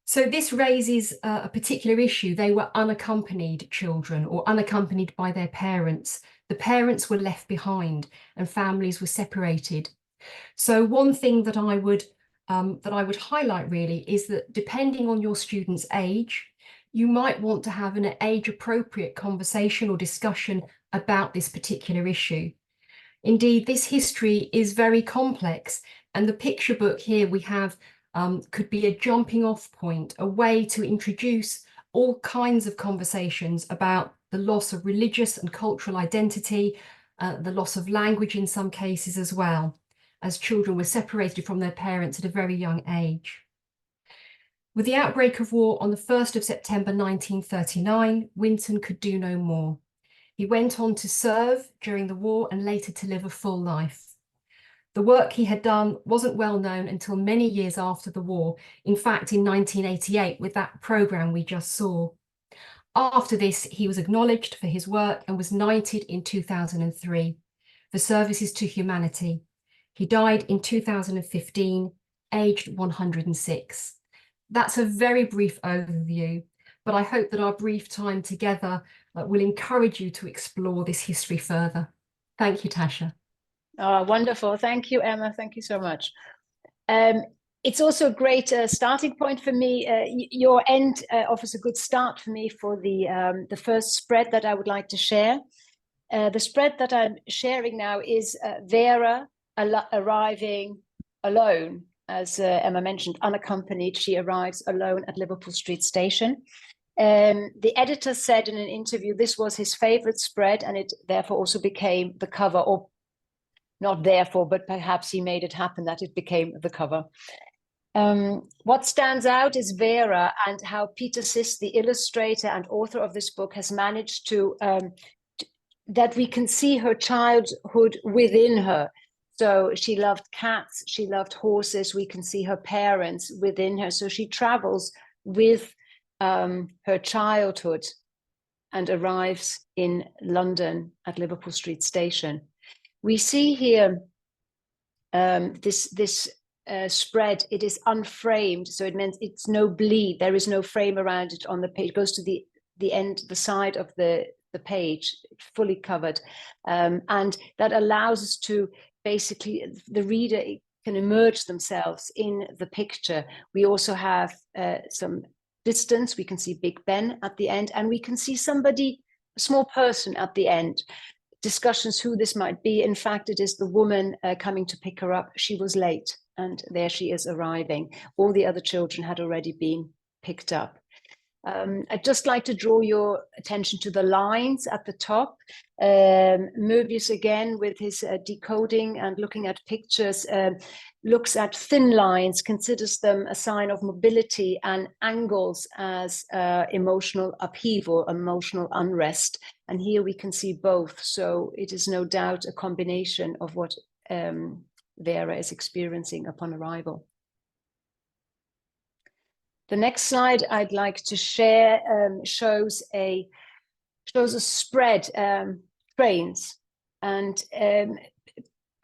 So this raises a particular issue. They were unaccompanied children, or unaccompanied by their parents. The parents were left behind and families were separated. So one thing that I would highlight really is that depending on your student's age, you might want to have an age-appropriate conversation or discussion about this particular issue. Indeed, this history is very complex, and the picture book here we have could be a jumping off point, a way to introduce all kinds of conversations about the loss of religious and cultural identity, the loss of language in some cases as well, as children were separated from their parents at a very young age. With the outbreak of war on the 1st of September 1939, Winton could do no more. He went on to serve during the war and later to live a full life. The work he had done wasn't well known until many years after the war, in fact in 1988 with that programme we just saw. After this, he was acknowledged for his work and was knighted in 2003 for services to humanity. He died in 2015, aged 106. That's a very brief overview, but I hope that our brief time together will encourage you to explore this history further. Thank you, Tatia. Oh, wonderful. Thank you, Emma. Thank you so much. It's also a great starting point for me. Your end offers a good start for me for the first spread that I would like to share. The spread that I'm sharing now is Vera arriving alone. As Emma mentioned, unaccompanied, she arrives alone at Liverpool Street Station. The editor said in an interview this was his favorite spread, and it therefore also became the cover, or not therefore, but perhaps he made it happen that it became the cover. What stands out is Vera and how Peter Sis, the illustrator and author of this book, has managed to, that we can see her childhood within her. So she loved cats, she loved horses, we can see her parents within her. So she travels with her childhood and arrives in London at Liverpool Street Station. We see here this spread. It is unframed, so it means it's no bleed. There is no frame around it on the page. It goes to the end, the side of the page, fully covered, and that allows us to basically, the reader can immerse themselves in the picture. We also have some distance. We can see Big Ben at the end, and we can see somebody, a small person at the end. Discussions who this might be. In fact, it is the woman coming to pick her up. She was late, and there she is arriving. All the other children had already been picked up. I'd just like to draw your attention to the lines at the top. Möbius, again, with his decoding and looking at pictures, looks at thin lines, considers them a sign of mobility, and angles as emotional upheaval, emotional unrest. And here we can see both. So it is no doubt a combination of what Vera is experiencing upon arrival. The next slide I'd like to share shows a spread, trains, and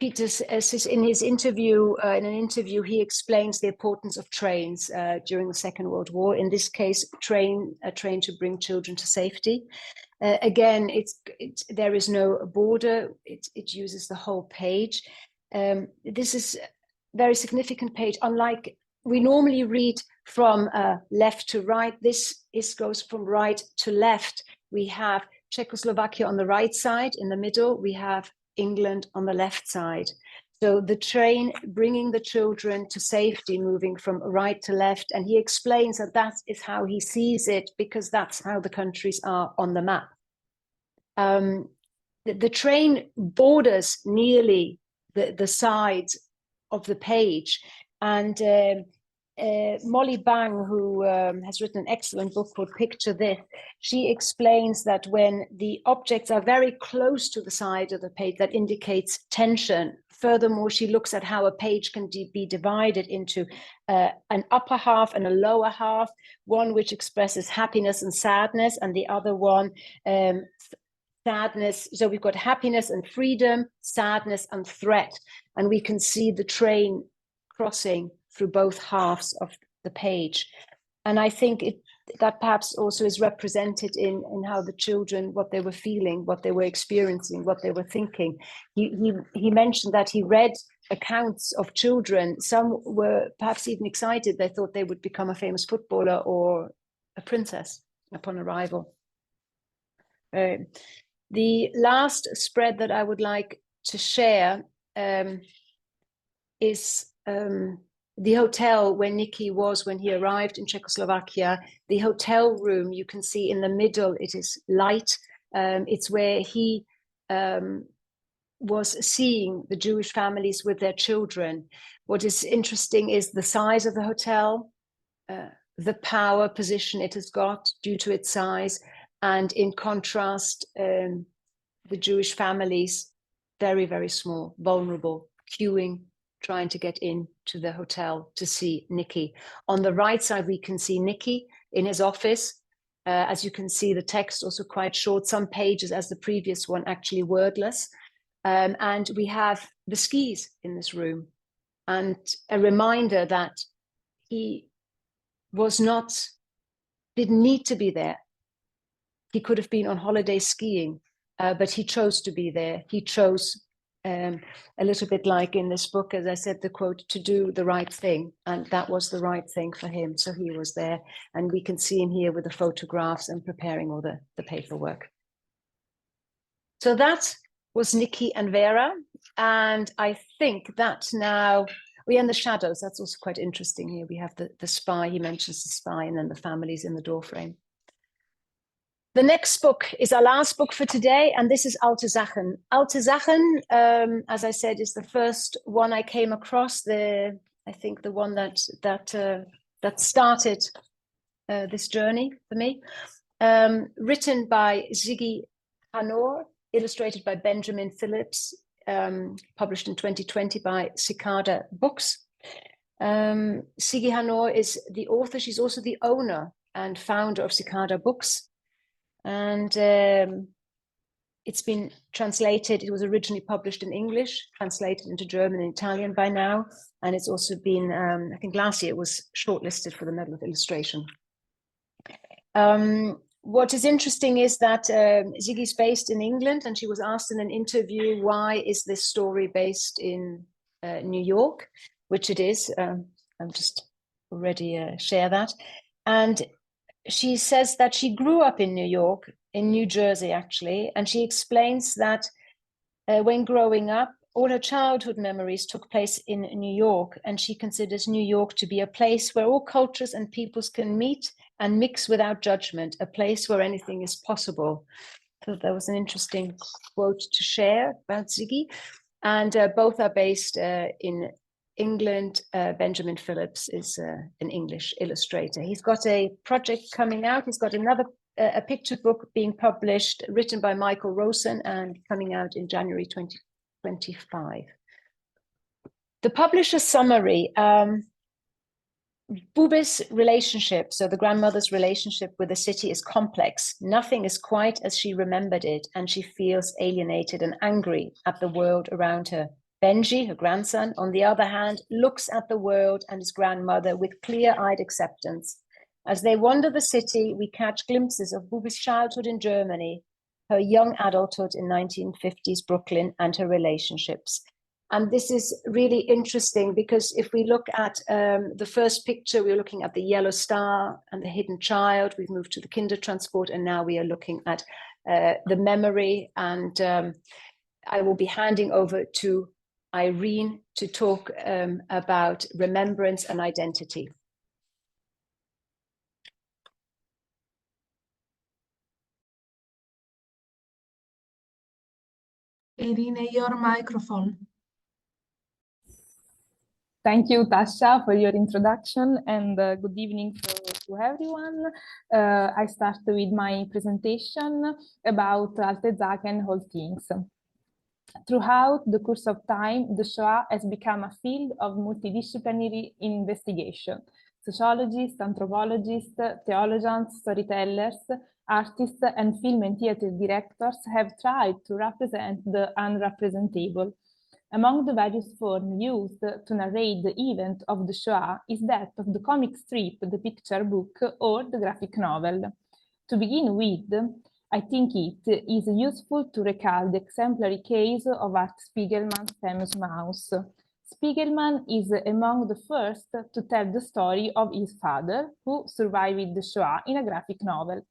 Peter says in his interview, in an interview, he explains the importance of trains during the Second World War. In this case, a train to bring children to safety. Again, there is no border. It uses the whole page. This is a very significant page. Unlike we normally read from left to right, this goes from right to left. We have Czechoslovakia on the right side. In the middle, we have England on the left side. So the train bringing the children to safety, moving from right to left. And he explains that that is how he sees it, because that's how the countries are on the map. The train borders nearly the sides of the page. And Molly Bang, who has written an excellent book called Picture This, she explains that when the objects are very close to the side of the page, that indicates tension. Furthermore, she looks at how a page can be divided into an upper half and a lower half, one which expresses happiness and sadness, and the other one sadness. So we've got happiness and freedom, sadness and threat, and we can see the train crossing through both halves of the page. And I think that perhaps also is represented in how the children, what they were feeling, what they were experiencing, what they were thinking. He mentioned that he read accounts of children. Some were perhaps even excited. They thought they would become a famous footballer or a princess upon arrival. The last spread that I would like to share is the hotel where Nicky was when he arrived in Czechoslovakia. The hotel room, you can see in the middle, it is light. It's where he was seeing the Jewish families with their children. What is interesting is the size of the hotel, the power position it has got due to its size, and in contrast, the Jewish families, very, very small, vulnerable, queuing, trying to get into the hotel to see Nicky. On the right side, we can see Nicky in his office. As you can see, the text also quite short, some pages as the previous one, actually wordless. And we have the skis in this room, and a reminder that he didn't need to be there. He could have been on holiday skiing, but he chose to be there. He chose, a little bit like in this book, as I said, the quote, to do the right thing. And that was the right thing for him. So he was there. And we can see him here with the photographs and preparing all the paperwork. So that was Nicky and Vera. And I think that now we're in the shadows. That's also quite interesting here. We have the spy, he mentions the spy, and then the families in the doorframe. The next book is our last book for today, and this is Alte Sachen. Alte Sachen, as I said, is the first one I came across. I think the one that started this journey for me. Written by Ziggy Hanor, illustrated by Benjamin Phillips, published in 2020 by Cicada Books. Ziggy Hanor is the author. She's also the owner and founder of Cicada Books. And it's been translated. It was originally published in English, translated into German and Italian by now. And it's also been, I think last year it was shortlisted for the Medal of Illustration. What is interesting is that Ziggy's based in England, and she was asked in an interview, why is this story based in New York, which it is. I'll just already share that. And she says that she grew up in New York, in New Jersey, actually, and she explains that when growing up, all her childhood memories took place in New York, and she considers New York to be a place where all cultures and peoples can meet and mix without judgment, a place where anything is possible. So that was an interesting quote to share about Ziggy. And both are based in England. Benjamin Phillips is an English illustrator. He's got a project coming out. He's got another a picture book being published, written by Michael Rosen, and coming out in January 2025. The publisher's summary. Bube's relationship, so the grandmother's relationship with the city, is complex. Nothing is quite as she remembered it, and she feels alienated and angry at the world around her. Benji, her grandson, on the other hand, looks at the world and his grandmother with clear-eyed acceptance. As they wander the city, we catch glimpses of Bube's childhood in Germany, her young adulthood in 1950s Brooklyn, and her relationships. And this is really interesting because if we look at the first picture, we're looking at the yellow star and the hidden child. We've moved to the Kindertransport, and now we are looking at the memory. And I will be handing over to Eirene to talk about remembrance and identity. Eirene, your microphone. Thank you, Tasha, for your introduction, and good evening to everyone. I start with my presentation about Alte Sachen, All Things. Throughout the course of time, the Shoah has become a field of multidisciplinary investigation. Sociologists, anthropologists, theologians, storytellers, artists, and film and theater directors have tried to represent the unrepresentable. Among the various forms used to narrate the event of the Shoah is that of the comic strip, the picture book, or the graphic novel. To begin with, I think it is useful to recall the exemplary case of Art Spiegelman's famous mouse. Spiegelman is among the first to tell the story of his father, who survived the Shoah, in a graphic novel.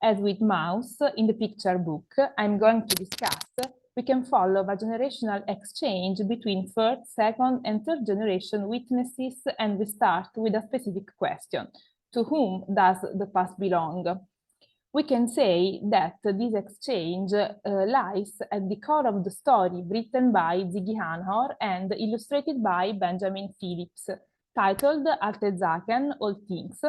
As with Mouse in the picture book I'm going to discuss, we can follow a generational exchange between first, second, and third generation witnesses, and we start with a specific question: to whom does the past belong? We can say that this exchange lies at the core of the story written by Ziggy Hanhor and illustrated by Benjamin Phillips, titled Alte Sachen, All Things,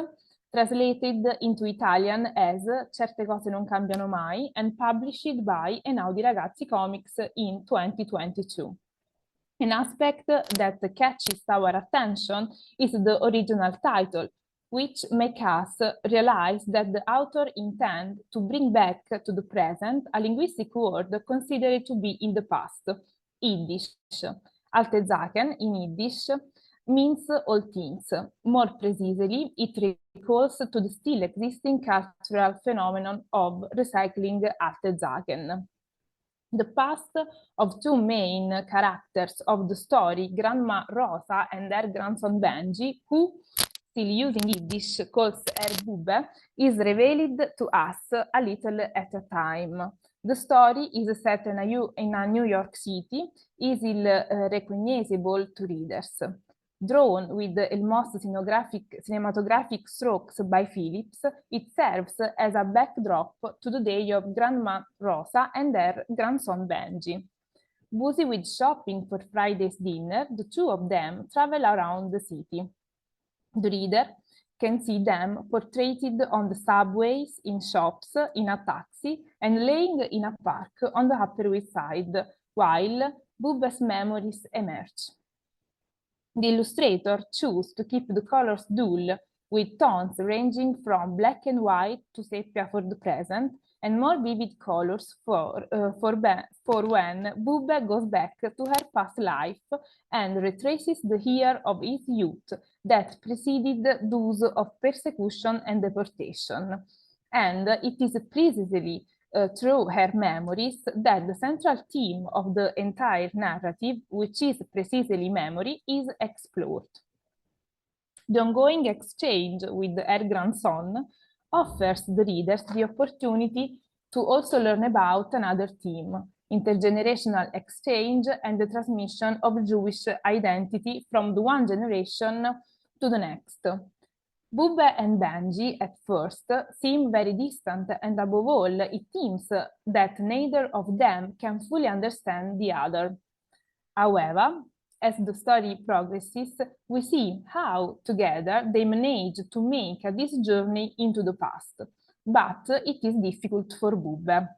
translated into Italian as Certe cose non cambiano mai, and published by Einaudi Ragazzi Comics in 2022. An aspect that catches our attention is the original title, which make us realize that the author intends to bring back to the present a linguistic word considered to be in the past, Yiddish. Alte Sachen in Yiddish means all things. More precisely, it recalls to the still existing cultural phenomenon of recycling Alte Sachen. The past of two main characters of the story, Grandma Rosa and her grandson Benji, who, still using Yiddish, calls her Bube, is revealed to us a little at a time. The story is set in a New York City, easily recognizable to readers. Drawn with the most cinematographic strokes by Phillips, it serves as a backdrop to the day of Grandma Rosa and her grandson Benji. Busy with shopping for Friday's dinner, the two of them travel around the city. The reader can see them portrayed on the subways, in shops, in a taxi, and laying in a park on the Upper West Side, while Bube's memories emerge. The illustrator chose to keep the colors dull, with tones ranging from black and white to sepia for the present, and more vivid colors for when Bube goes back to her past life and retraces the year of his youth that preceded those of persecution and deportation. And it is precisely through her memories that the central theme of the entire narrative, which is precisely memory, is explored. The ongoing exchange with her grandson offers the readers the opportunity to also learn about another theme: intergenerational exchange and the transmission of Jewish identity from the one generation to the next. Bube and Benji at first seem very distant, and above all, it seems that neither of them can fully understand the other. However, as the story progresses, we see how, together, they manage to make this journey into the past. But it is difficult for Bube.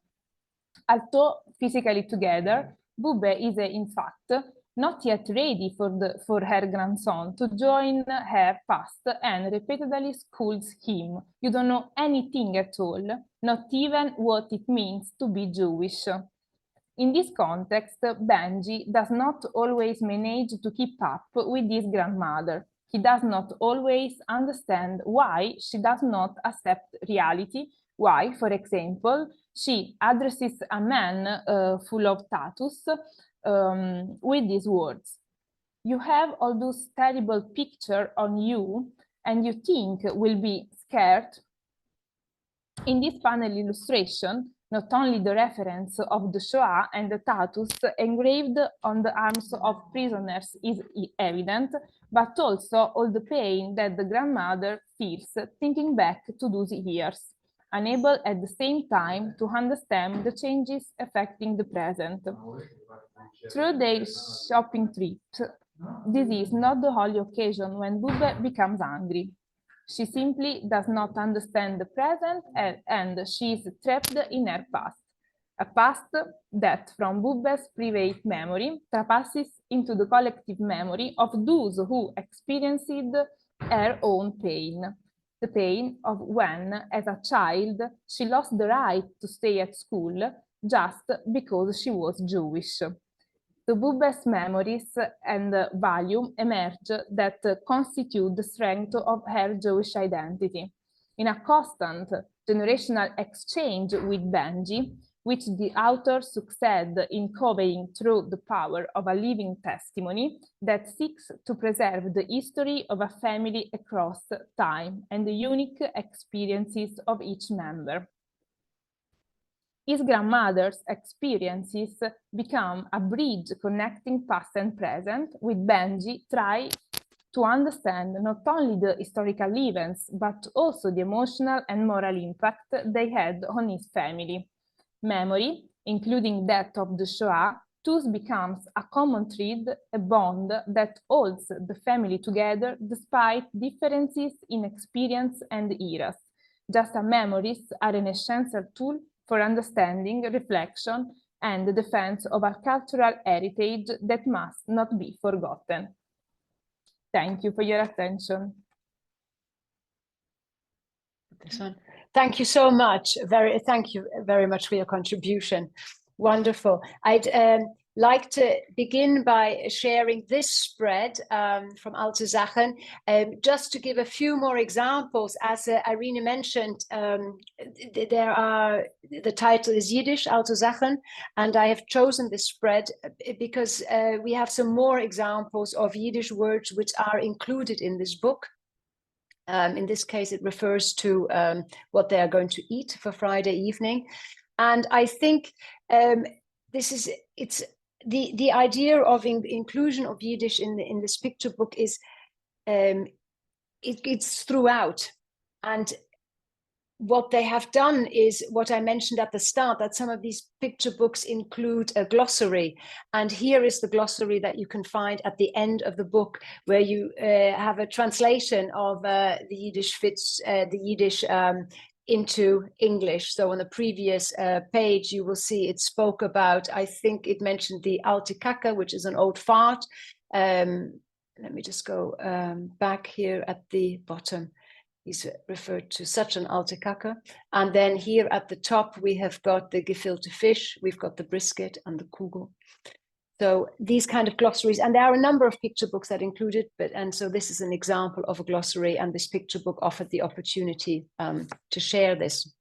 Although physically together, Bube is in fact not yet ready for her grandson to join her past, and repeatedly scolds him. You don't know anything at all, not even what it means to be Jewish. In this context, Benji does not always manage to keep up with his grandmother. He does not always understand why she does not accept reality, why, for example, she addresses a man full of tattoos with these words: "You have all those terrible pictures on you and you think will be scared." In this panel illustration, not only the reference of the Shoah and the tattoos engraved on the arms of prisoners is evident, but also all the pain that the grandmother feels thinking back to those years, unable at the same time to understand the changes affecting the present. Through their shopping trips, this is not the only occasion when Bube becomes angry. She simply does not understand the present, and she is trapped in her past. A past that, from Bube's private memory, trespasses into the collective memory of those who experienced her own pain. The pain of when, as a child, she lost the right to stay at school just because she was Jewish. The book-based memories and value emerge that constitute the strength of her Jewish identity. In a constant generational exchange with Benji, which the author succeeds in conveying through the power of a living testimony that seeks to preserve the history of a family across time and the unique experiences of each member. His grandmother's experiences become a bridge connecting past and present, with Benji trying to understand not only the historical events, but also the emotional and moral impact they had on his family. Memory, including that of the Shoah, thus becomes a common thread, a bond that holds the family together despite differences in experience and eras, just as memories are an essential tool for understanding, reflection, and the defense of our cultural heritage that must not be forgotten. Thank you for your attention. This one. Thank you so much. Thank you very much for your contribution. Wonderful. I'd like to begin by sharing this spread from Alte Sachen, just to give a few more examples. As Eirene mentioned, the title is Yiddish, Alte Sachen, and I have chosen this spread because we have some more examples of Yiddish words which are included in this book. In this case, it refers to what they are going to eat for Friday evening. And I think it's the idea of inclusion of Yiddish in this picture book is it's throughout. And what they have done is what I mentioned at the start, that some of these picture books include a glossary. And here is the glossary that you can find at the end of the book, where you have a translation of the Yiddish into English. So on the previous page, you will see it spoke about, I think it mentioned the alte Kacke, which is an old fart. Let me just go back here at the bottom. He's referred to such an alte Kacke. And then here at the top, we have got the gefilte fish, we've got the brisket and the kugel. So these kind of glossaries, and there are a number of picture books that include it, and so this is an example of a glossary, and this picture book offered the opportunity to share this.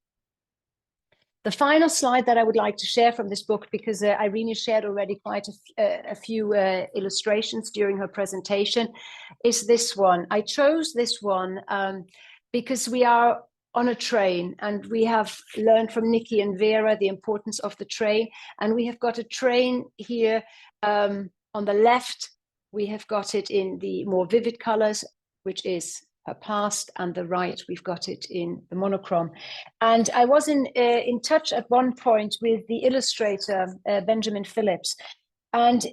The final slide that I would like to share from this book, because Eirene shared already quite a few illustrations during her presentation, is this one. I chose this one because we are on a train, and we have learned from Nikki and Vera the importance of the train, and we have got a train here on the left. We have got it in the more vivid colors, which is her past, and the right we've got it in the monochrome. And I was in touch at one point with the illustrator Benjamin Phillips, and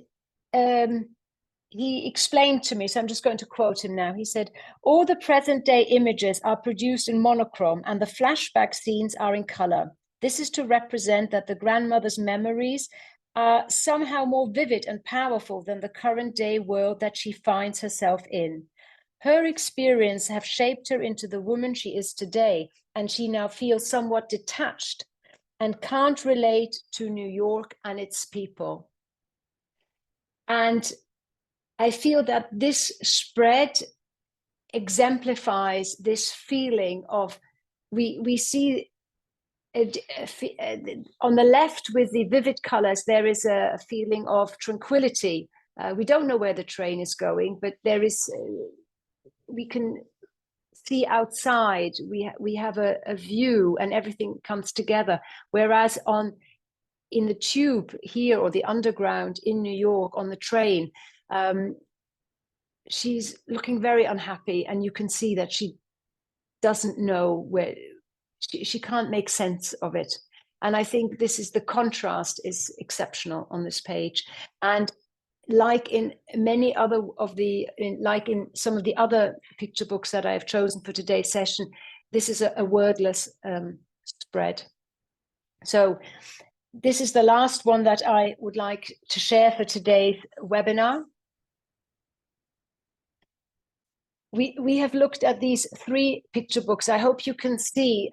he explained to me, so I'm just going to quote him now. He said, "All the present day images are produced in monochrome and the flashback scenes are in color. This is to represent that the grandmother's memories are somehow more vivid and powerful than the current day world that she finds herself in. Her experience have shaped her into the woman she is today, and she now feels somewhat detached and can't relate to New York and its people." And I feel that this spread exemplifies this feeling of, we see on the left with the vivid colors, there is a feeling of tranquility. We don't know where the train is going, but there is, we can see outside, we have a view and everything comes together. Whereas in the tube here, or the underground in New York on the train, she's looking very unhappy, and you can see that she doesn't know where, she can't make sense of it. And I think this is, the contrast is exceptional on this page. And like in many other of like in some of the other picture books that I have chosen for today's session, this is a wordless spread. So this is the last one that I would like to share for today's webinar. We have looked at these 3 picture books. I hope you can see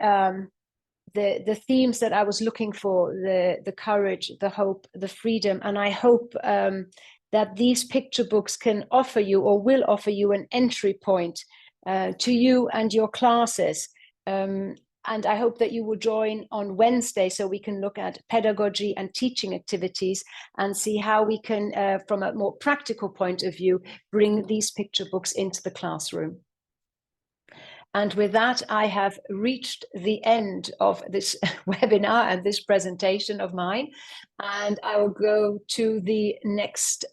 the themes that I was looking for, the courage, the hope, the freedom. And I hope that these picture books can offer you, or will offer you, an entry point to you and your classes. And I hope that you will join on Wednesday so we can look at pedagogy and teaching activities and see how we can, from a more practical point of view, bring these picture books into the classroom. And with that, I have reached the end of this webinar and this presentation of mine. And I will go to the next